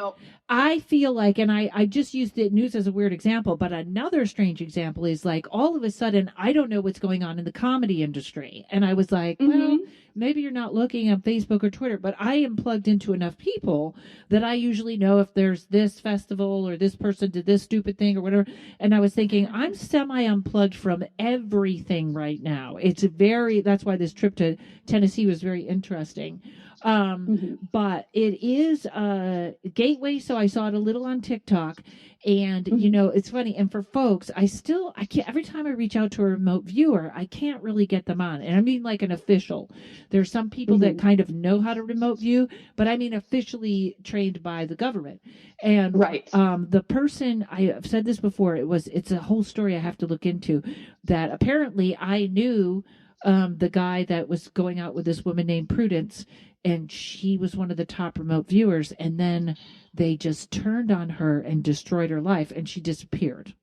B: I feel like, and I just used the news as a weird example, but another strange example is like all of a sudden, I don't know what's going on in the comedy industry. And I was like, well,
C: Mm-hmm.
B: maybe you're not looking at Facebook or Twitter, but I am plugged into enough people that I usually know if there's this festival or this person did this stupid thing or whatever. And I was thinking, I'm semi unplugged from everything right now. That's why this trip to Tennessee was very interesting.
C: Mm-hmm.
B: But it is a gateway. So I saw it a little on TikTok, and
C: Mm-hmm.
B: it's funny. And for folks, I can't, every time I reach out to a remote viewer, I can't really get them on. And I mean, like an official. There's some people that
C: Mm-hmm.
B: kind of know how to remote view, but I mean, officially trained by the government. And,
C: Right.
B: the person, I've said this before, it's a whole story I have to look into, that apparently I knew, the guy that was going out with this woman named Prudence, and she was one of the top remote viewers. And then they just turned on her and destroyed her life, and she disappeared.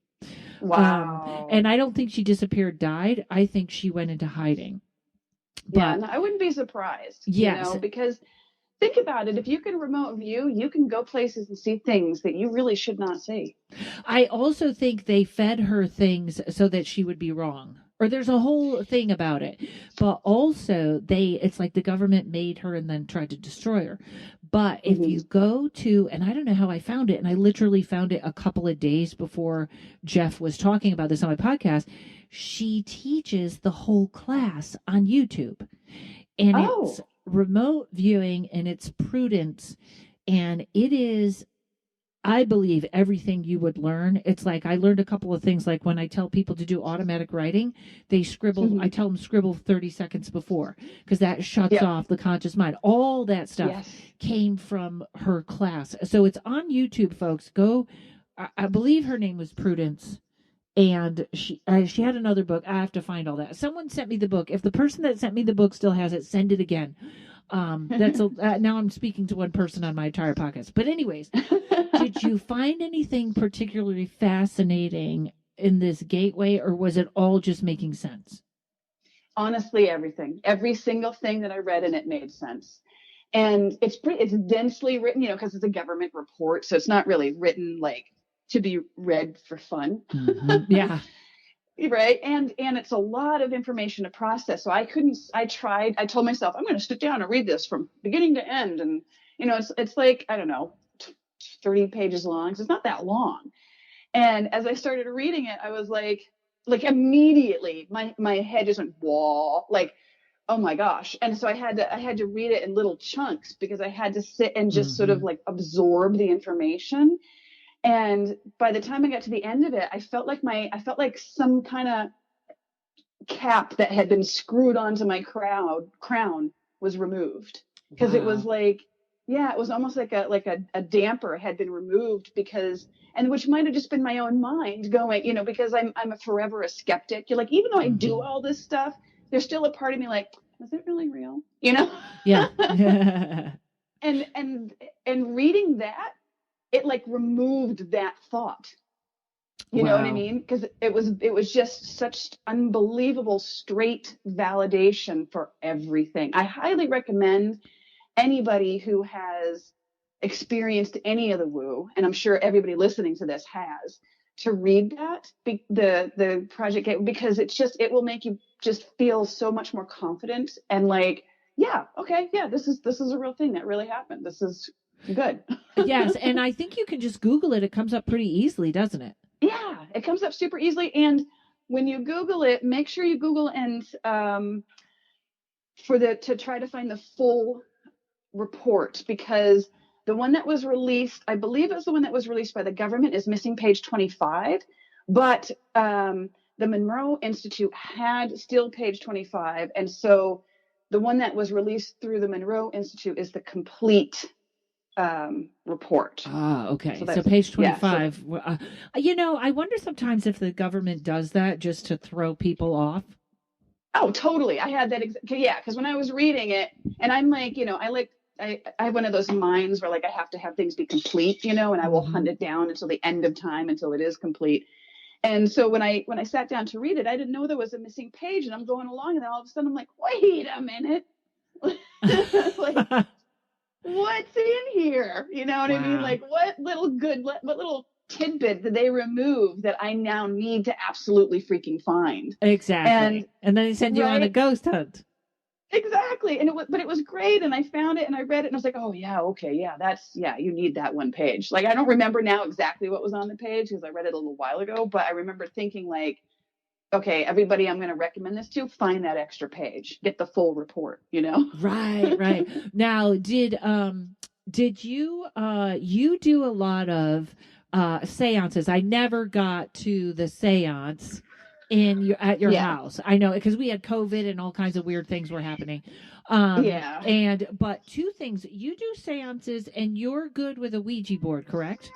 C: Wow.
B: And I don't think she disappeared, died. I think she went into hiding.
C: Yeah,
B: But
C: and I wouldn't be surprised,
B: yes,
C: because think about it. If you can remote view, you can go places and see things that you really should not see.
B: I also think they fed her things so that she would be wrong. Or there's a whole thing about it. But also it's like the government made her and then tried to destroy her. But if
C: Mm-hmm.
B: you go to, and I don't know how I found it, and I literally found it a couple of days before Jeff was talking about this on my podcast, she teaches the whole class on YouTube. And it's
C: Oh,
B: remote viewing and it's Prudence. And it is, I believe, everything you would learn. It's like I learned a couple of things, like when I tell people to do automatic writing, they scribble.
C: mm-hmm.
B: I tell them scribble 30 seconds before, because that shuts
C: Yep.
B: off the conscious mind. All that stuff
C: Yes.
B: came from her class. So it's on YouTube, folks. Go. I believe her name was Prudence. And she had another book. I have to find all that. Someone sent me the book. If the person that sent me the book still has it, send it again. Now I'm speaking to one person on my entire podcast. But anyways, did you find anything particularly fascinating in this gateway, or was it all just making sense?
C: Honestly, everything, every single thing that I read in it made sense. And it's densely written, because it's a government report. So it's not really written like to be read for fun.
B: Mm-hmm. Yeah.
C: Right. And it's a lot of information to process. So I told myself, I'm going to sit down and read this from beginning to end. And, it's like, I don't know, 30 pages long. So it's not that long. And as I started reading it, I was like immediately my head just went, whoa, like, oh my gosh. And so I had to read it in little chunks because I had to sit and just sort of
B: Mm-hmm.
C: like absorb the information. And by the time I got to the end of it, I felt like some kind of cap that had been screwed onto my crown was removed, because it was
B: Wow.
C: like, yeah, it was almost like a damper had been removed, because, and which might have just been my own mind going, because I'm a forever a skeptic. You're like, even though I do
B: Mm-hmm.
C: all this stuff, there's still a part of me like, is it really real? You know?
B: Yeah.
C: and and and reading that, it like removed that thought. You know what I
B: Wow.
C: mean? Because it was just such unbelievable straight validation for everything. I highly recommend anybody who has experienced any of the woo, and I'm sure everybody listening to this has, to read that, the Project Gateway, because it will make you just feel so much more confident and like, yeah, okay, yeah, this is a real thing that really happened. This is good.
B: Yes, and I think you can just Google it. It comes up pretty easily, doesn't it?
C: Yeah, it comes up super easily. And when you Google it, make sure you Google and to try to find the full report, because the one that was released, I believe it was the one that was released by the government, is missing page 25. But the Monroe Institute had still page 25. And so the one that was released through the Monroe Institute is the complete report.
B: Ah, okay.
C: So
B: So
C: that's,
B: page
C: yeah. So
B: 25. I wonder sometimes if the government does that just to throw people off.
C: oh, totally. I had that. Yeah, because when I was reading it, and I'm like, I have one of those minds where like I have to have things be complete, and I will hunt
B: Hmm.
C: it down until the end of time, until it is complete. And so when I sat down to read it, I didn't know there was a missing page, and I'm going along, and then all of a sudden I'm like, wait a minute, like, what's in here? You know what I mean?
B: Wow.
C: Like, what little tidbit did they remove that I now need to absolutely freaking find? And
B: Exactly. And then they send you on a
C: right.
B: ghost hunt.
C: Exactly. And but it was great. And I found it and I read it and I was like, oh yeah, okay. Yeah, yeah, you need that one page. Like, I don't remember now exactly what was on the page because I read it a little while ago, but I remember thinking like, okay, everybody I'm going to recommend this to, find that extra page, get the full report, you know?
B: Right, right. Now, did you do a lot of seances? I never got to the seance at your
C: Yeah.
B: house. I know because we had COVID and all kinds of weird things were happening.
C: Yeah.
B: But two things, you do seances and you're good with a Ouija board, correct?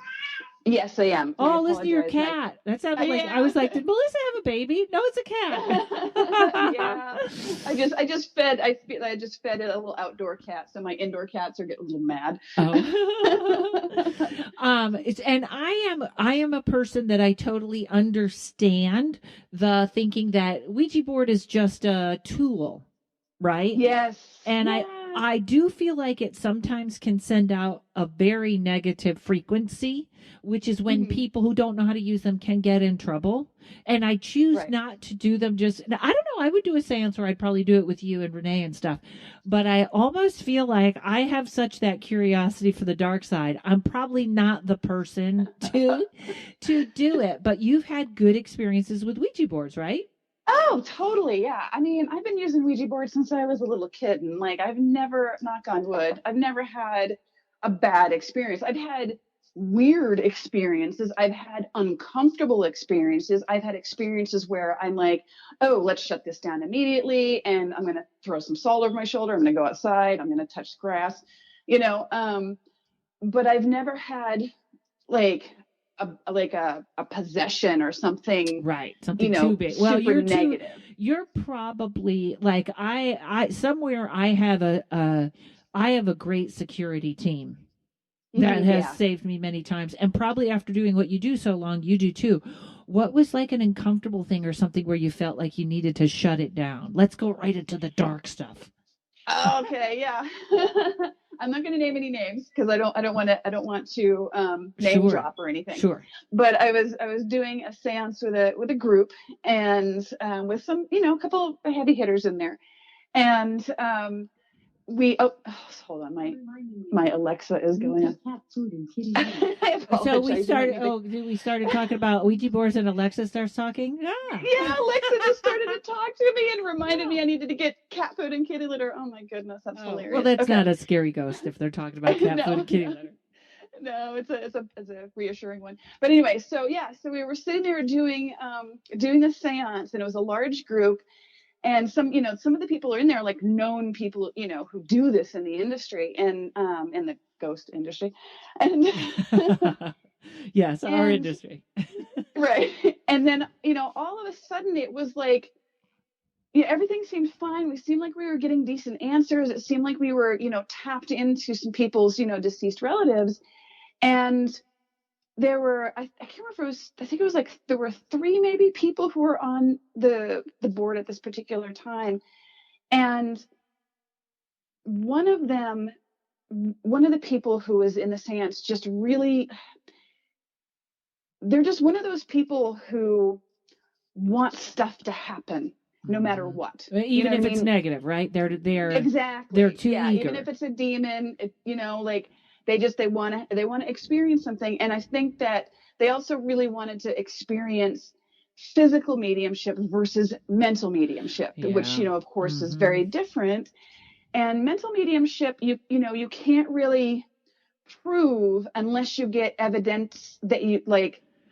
C: Yes, I am. And I
B: Oh, listen to your
C: apologize.
B: cat. That sounded like I
C: Yeah.
B: was like, did Melissa have a baby? No, it's a cat.
C: Yeah. I just fed it a little outdoor cat, so my indoor cats are getting a little mad.
B: Oh. And I am a person that I totally understand the thinking that Ouija board is just a tool, right?
C: Yes.
B: And I
C: Yeah.
B: I do feel like it sometimes can send out a very negative frequency, which is when
C: Mhm.
B: people who don't know how to use them can get in trouble. And I choose
C: Right.
B: not to do them just, now, I don't know, I would do a seance or I'd probably do it with you and Renee and stuff. But I almost feel like I have such that curiosity for the dark side. I'm probably not the person to do it, but you've had good experiences with Ouija boards, right?
C: Oh, totally. Yeah. I mean, I've been using Ouija boards since I was a little kid, and like, I've never, knock on wood, I've never had a bad experience. I've had weird experiences. I've had uncomfortable experiences. I've had experiences where I'm like, oh, let's shut this down immediately. And I'm going to throw some salt over my shoulder. I'm going to go outside. I'm going to touch grass, you know. But I've never had like a possession or something,
B: Right. Something too big. Well,
C: super negative.
B: you're probably like I somewhere I have a great security team that has
C: Yeah.
B: saved me many times. And probably after doing what you do so long, you do too. What was like an uncomfortable thing or something where you felt like you needed to shut it down? Let's go right into the dark stuff.
C: Okay, yeah. I'm not going to name any names because I don't want to name
B: Sure.
C: drop or anything.
B: Sure.
C: But I was doing a séance with a group, and with some, a couple of heavy hitters in there. And hold on, my Alexa is going on. Cat food and kitty litter. I
B: So we
C: apologize.
B: started talking about Ouija boards and Alexa starts talking? Ah.
C: Yeah, Alexa just started to talk to me and reminded me I needed to get cat food and kitty litter. Oh my goodness, that's hilarious.
B: Well, that's not a scary ghost if they're talking about cat food and kitty litter.
C: No, it's a reassuring one. But anyway, so we were sitting there doing a seance, and it was a large group. And some of the people are in there, like known people, who do this in the industry and in the ghost industry. And
B: yes, our industry.
C: Right. And then, all of a sudden it was like, everything seemed fine. We seemed like we were getting decent answers. It seemed like we were, tapped into some people's, deceased relatives. And there were, I can't remember if it was, I think it was like, there were 3 maybe people who were on the board at this particular time. And one of the people who was in the seance just really, they're just one of those people who want stuff to happen no matter what.
B: Even if it's negative, right? They're
C: exactly.
B: They're too eager.
C: Even if it's a demon, like they want to experience something. And I think that they also really wanted to experience physical mediumship versus mental mediumship, which, of course, is very different. And mental mediumship, you can't really prove unless you get evidence that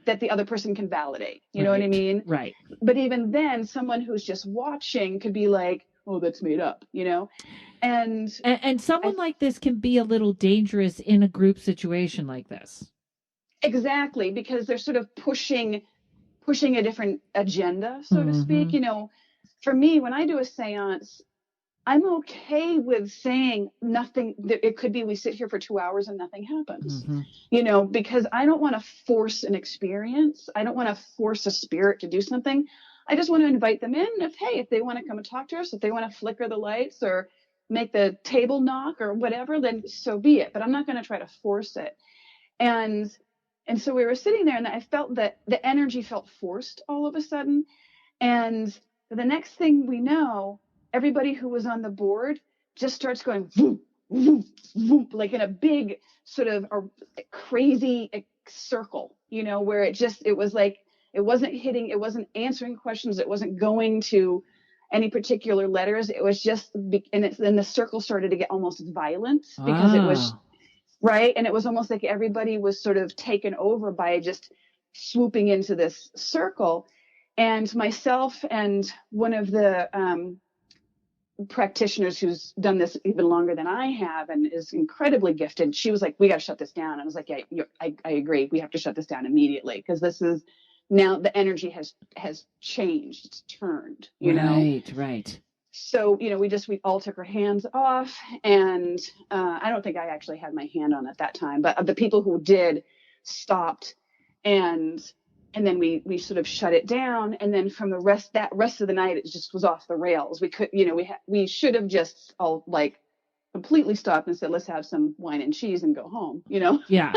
C: that the other person can validate. You know what I mean?
B: Right.
C: But even then, someone who's just watching could be like, oh, that's made up, And
B: someone like this can be a little dangerous in a group situation like this.
C: Exactly, because they're sort of pushing a different agenda, so to speak. For me, when I do a seance, I'm okay with saying nothing. It could be we sit here for 2 hours and nothing happens, because I don't want to force an experience. I don't want to force a spirit to do something. I just want to invite them in. If they want to come and talk to us, if they want to flicker the lights or make the table knock or whatever, then so be it. But I'm not going to try to force it. And so we were sitting there, and I felt that the energy felt forced all of a sudden. And the next thing we know, everybody who was on the board just starts going vroom, vroom, vroom, like in a big sort of a crazy circle, where it was like, it wasn't answering questions. It wasn't going to any particular letters. It was just, and then the circle started to get almost violent because it was, right. And it was almost like everybody was sort of taken over by just swooping into this circle. And myself and one of the practitioners who's done this even longer than I have and is incredibly gifted, she was like, we got to shut this down. I was like, yeah, I agree. We have to shut this down immediately, because this is now the energy has changed. It's turned,
B: Right.
C: So, we all took our hands off, and I don't think I actually had my hand on at that time, but the people who did stopped, and then we sort of shut it down. And then from the rest of the night, it just was off the rails. We could, we should have just all like completely stopped and said, let's have some wine and cheese and go home,
B: Yeah.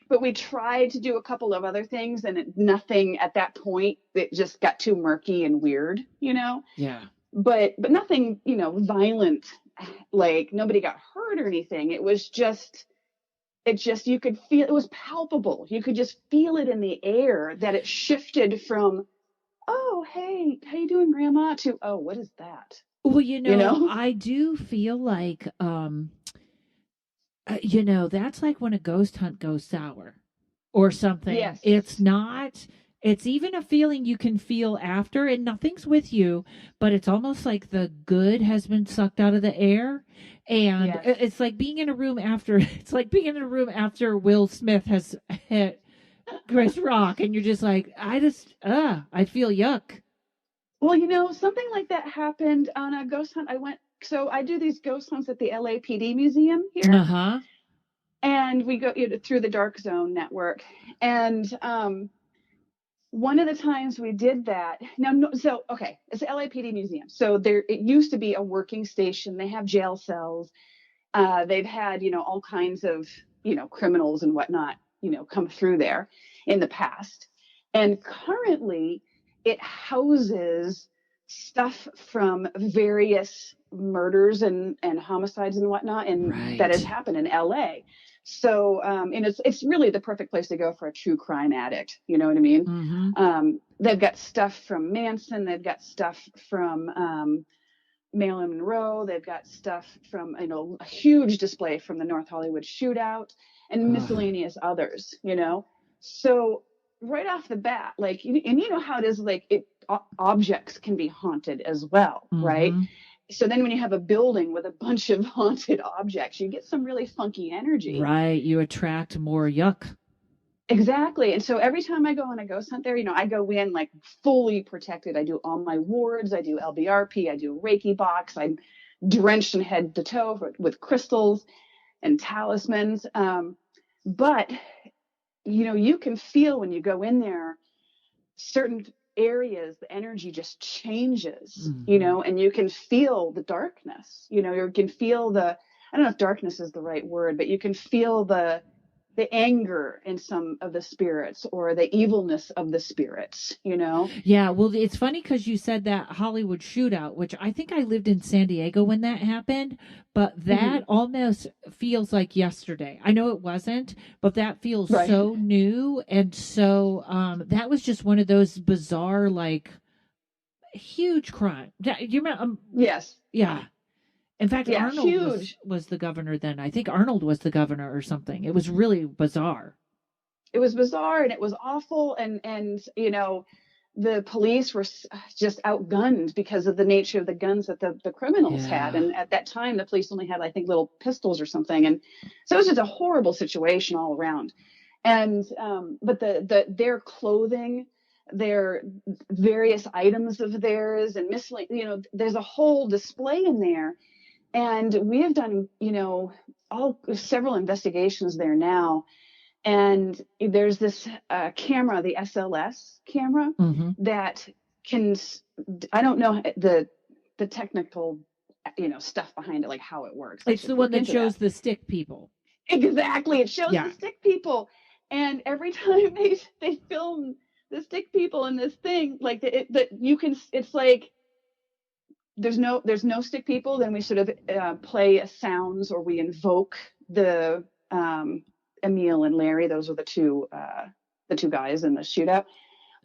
C: But we tried to do a couple of other things, and nothing at that point. It just got too murky and weird,
B: Yeah.
C: But nothing, violent. Like nobody got hurt or anything. It just you could feel, it was palpable. You could just feel it in the air that it shifted from, oh, hey, how you doing, Grandma, to, oh, what is that?
B: Well, I do feel like, that's like when a ghost hunt goes sour or something.
C: Yes.
B: It's even a feeling you can feel after, and nothing's with you, but it's almost like the good has been sucked out of the air. And it's like being in a room after Will Smith has hit Chris Rock, and you're just like, I feel yuck.
C: Well, something like that happened on a ghost hunt. I do these ghost hunts at the LAPD museum here.
B: Uh-huh.
C: And we go through the Dark Zone network. And one of the times we did that, it's the LAPD museum. So it used to be a working station. They have jail cells. They've had, all kinds of, criminals and whatnot, come through there in the past. And currently it houses stuff from various murders and homicides and whatnot, and that has
B: Right.
C: happened in LA. So, and it's really the perfect place to go for a true crime addict. You know what I mean?
B: Mm-hmm.
C: They've got stuff from Manson. They've got stuff from Marilyn Monroe. They've got stuff from, a huge display from the North Hollywood shootout and
B: Ugh.
C: miscellaneous others. So right off the bat, like, and you know how it is, like objects can be haunted as well, right?
B: Mm-hmm.
C: So then when you have a building with a bunch of haunted objects, you get some really funky energy.
B: Right. You attract more yuck.
C: Exactly. And so every time I go on a ghost hunt there, I go in like fully protected. I do all my wards. I do LBRP. I do Reiki box. I'm drenched in head to toe with crystals and talismans. But, you can feel when you go in there, certain areas, the energy just changes,
B: Mm-hmm.
C: and you can feel the darkness, you can feel I don't know if darkness is the right word, but you can feel the anger in some of the spirits or the evilness of the spirits.
B: Yeah, well, it's funny because you said that Hollywood shootout, which I think I lived in San Diego when that happened, but
C: Hmm.
B: that almost feels like yesterday. I know it wasn't, but that feels
C: Right.
B: so new. And so that was just one of those bizarre, like, huge crime. Yeah, you remember?
C: Yes.
B: Yeah. In fact,
C: Yeah.
B: Arnold was
C: Huge.
B: was the governor then. I think Arnold was the governor or something. It was really bizarre.
C: It was bizarre and it was awful. And the police were just outgunned because of the nature of the guns that the criminals had.
B: Yeah.
C: And at that time, the police only had, I think, little pistols or something. And so it was just a horrible situation all around. And but their clothing, their various items of theirs, and miscellaneous, there's a whole display in there. And we have done, all several investigations there now. And there's this camera, the SLS camera,
B: Hmm.
C: that can, I don't know the technical, stuff behind it, like how it works. I
B: It's the
C: should
B: one
C: look
B: that
C: into that.
B: shows the stick people.
C: Exactly. It shows the
B: Yeah.
C: stick people. And every time they film the stick people in this thing, like that you can, it's like, there's no stick people. Then we sort of play sounds, or we invoke the Emil and Larry. Those are the two guys in the shootout.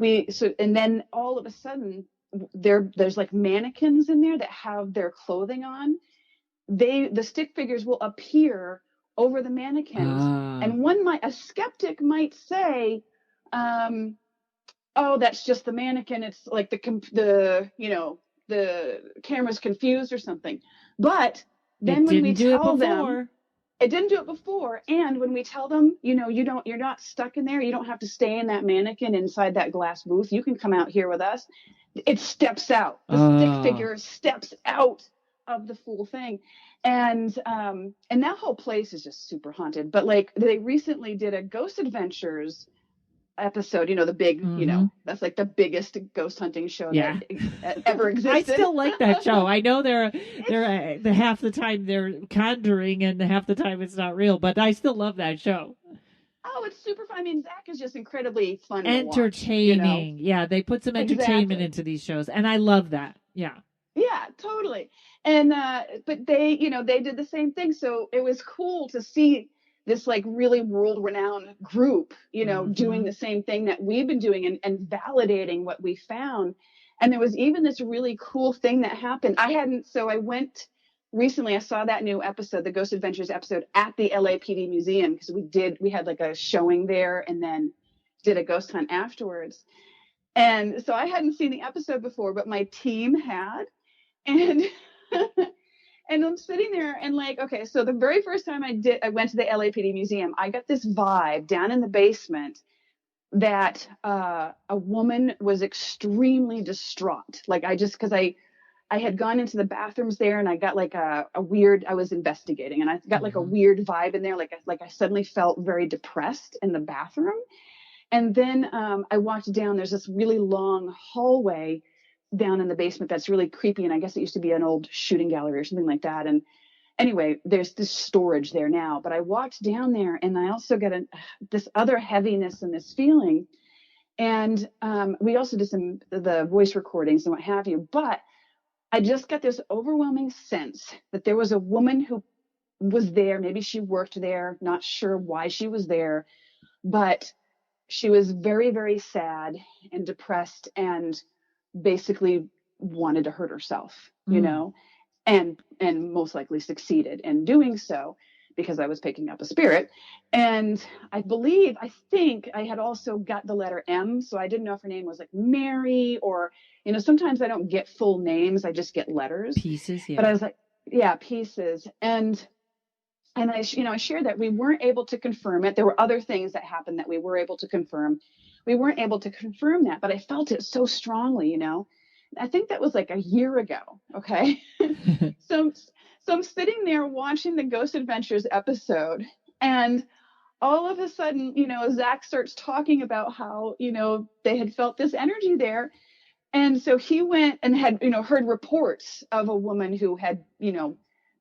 C: And then all of a sudden there's like mannequins in there that have their clothing on. The stick figures will appear over the mannequins,
B: Ah.
C: and a skeptic might say, oh, that's just the mannequin. It's like the camera's confused or something. But
B: It
C: then when we
B: didn't do it
C: tell them
B: before.
C: it didn't do it before, and when we tell them, you're not stuck in there. You don't have to stay in that mannequin inside that glass booth. You can come out here with us. It steps out. The stick
B: Ah.
C: figure steps out of the full thing. And that whole place is just super haunted. But like they recently did a Ghost Adventures episode, the big,
B: Mm-hmm.
C: that's like the biggest ghost hunting show that
B: Yeah.
C: ever
B: I
C: existed.
B: still like that show. I know
C: It's
B: the half the time they're conjuring and the half the time it's not real, but I still love that show.
C: it's super fun. I mean, Zach is just incredibly fun to watch.
B: Entertaining. Yeah, they put some entertainment
C: Exactly.
B: into these shows, and I love that. Yeah.
C: Yeah, totally. And but they did the same thing. So it was cool to see this like really world renowned group, doing
B: Mm-hmm.
C: the same thing that we've been doing, and validating what we found. And there was even this really cool thing that happened. So I went recently, I saw that new episode, the Ghost Adventures episode, at the LAPD museum, because we had like a showing there and then did a ghost hunt afterwards. And so I hadn't seen the episode before, but my team had. And and I'm sitting there and like, okay, so the very first time I went to the LAPD museum, I got this vibe down in the basement that a woman was extremely distraught. Like because I had gone into the bathrooms there, and I got like a weird, I was investigating, and I got like a
B: Mm-hmm.
C: weird vibe in there. Like I suddenly felt very depressed in the bathroom. And then I walked down, there's this really long hallway down in the basement that's really creepy. And I guess it used to be an old shooting gallery or something like that. And anyway, there's this storage there now. But I walked down there, and I also got this other heaviness and this feeling. And we also did the voice recordings and what have you. But I just got this overwhelming sense that there was a woman who was there. Maybe she worked there, not sure why she was there, but she was very, very sad and depressed and basically wanted to hurt herself, you know, and most likely succeeded in doing so because I was picking up a spirit. And I think I had also got the letter M. So I didn't know if her name was like Mary or, you know, sometimes I don't get full names. I just get letters.
B: Pieces. Yeah.
C: But I was like, yeah, pieces. And I shared that we weren't able to confirm it. There were other things that happened that we were able to confirm. We weren't able to confirm that, but I felt it so strongly, you know. I think that was like a year ago. Okay. So I'm sitting there watching the Ghost Adventures episode, and all of a sudden, you know, Zach starts talking about how, you know, they had felt this energy there. And so he went and had, you know, heard reports of a woman who had, you know,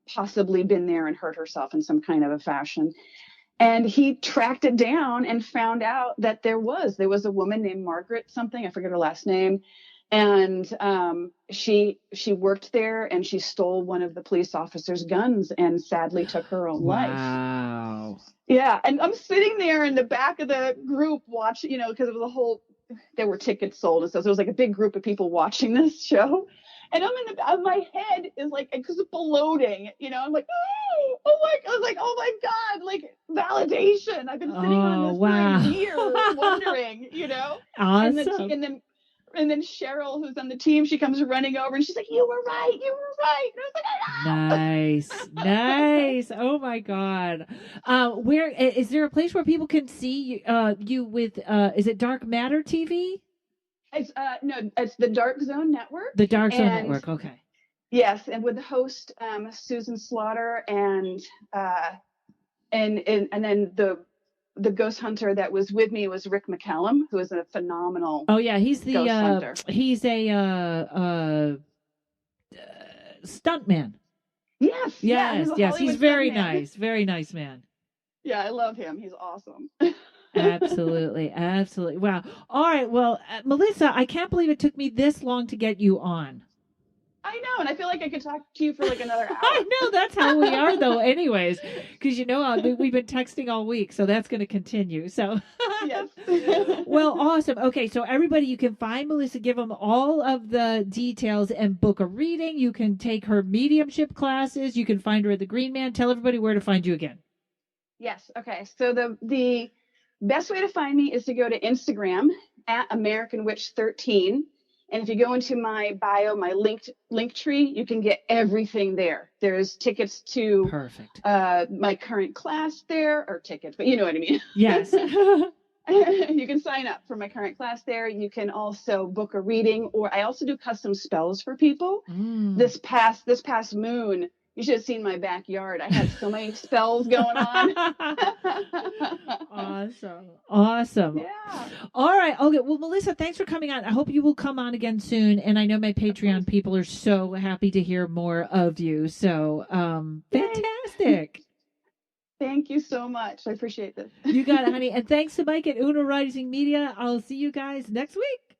C: possibly been there and hurt herself in some kind of a fashion. And he tracked it down and found out that there was a woman named Margaret something, I forget her last name. And she worked there, and she stole one of the police officers' guns and sadly took her own life.
B: Wow.
C: Yeah. And I'm sitting there in the back of the group watching, you know, because it was there were tickets sold. And so there was like a big group of people watching this show. And my head is like exploding, you know, I'm like, oh my God, like validation. I've been sitting on this for a year wondering, you know,
B: awesome.
C: And then Cheryl, who's on the team, she comes running over and she's like, you were right. And I was like, I know.
B: Nice. Oh my God. Where is there a place where people can see you with, is it Dark Matter TV?
C: It's no, it's the Dark Zone Network.
B: The Dark Zone Network. Okay.
C: Yes. And with the host, Susan Slaughter and then the ghost hunter that was with me was Rick McCallum, who is a phenomenal.
B: Oh yeah, he's the
C: ghost hunter.
B: He's a stuntman.
C: Yes.
B: He's very nice, very nice man.
C: Yeah, I love him. He's awesome.
B: Absolutely. Wow. All right. Well, Melisa, I can't believe it took me this long to get you on.
C: I know, and I feel like I could talk to you for like another hour.
B: I know, that's how we are, though, anyways, because, you know, we've been texting all week, so that's going to continue. So,
C: yes.
B: Well, awesome. Okay, so everybody, you can find Melisa, give them all of the details, and book a reading. You can take her mediumship classes. You can find her at the Green Man. Tell everybody where to find you again.
C: Yes. Okay. So the best way to find me is to go to Instagram at American Witch 13. And if you go into my bio, my link tree, you can get everything there. There's tickets to my current class there, or tickets, but you know what I mean.
B: Yes.
C: You can sign up for my current class there. You can also book a reading, or I also do custom spells for people. This past moon, you should have seen my backyard. I had so many spells going on.
B: Awesome.
C: Yeah.
B: All right. Okay. Well, Melisa, thanks for coming on. I hope you will come on again soon. And I know my Patreon people are so happy to hear more of you. So, fantastic.
C: Thank you so much. I appreciate this.
B: You got it, honey. And thanks to Mike at Uno Rising Media. I'll see you guys next week.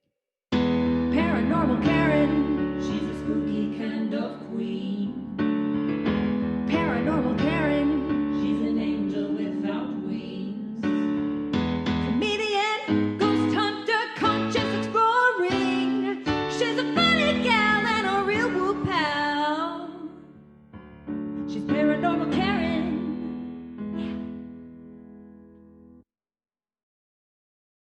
B: Paranormal Karen. She's a spooky kind of queen. Paranormal Karen. She's an angel without wings. Comedian, ghost hunter, conscious exploring. She's a funny gal and a real woo pal. She's Paranormal Karen.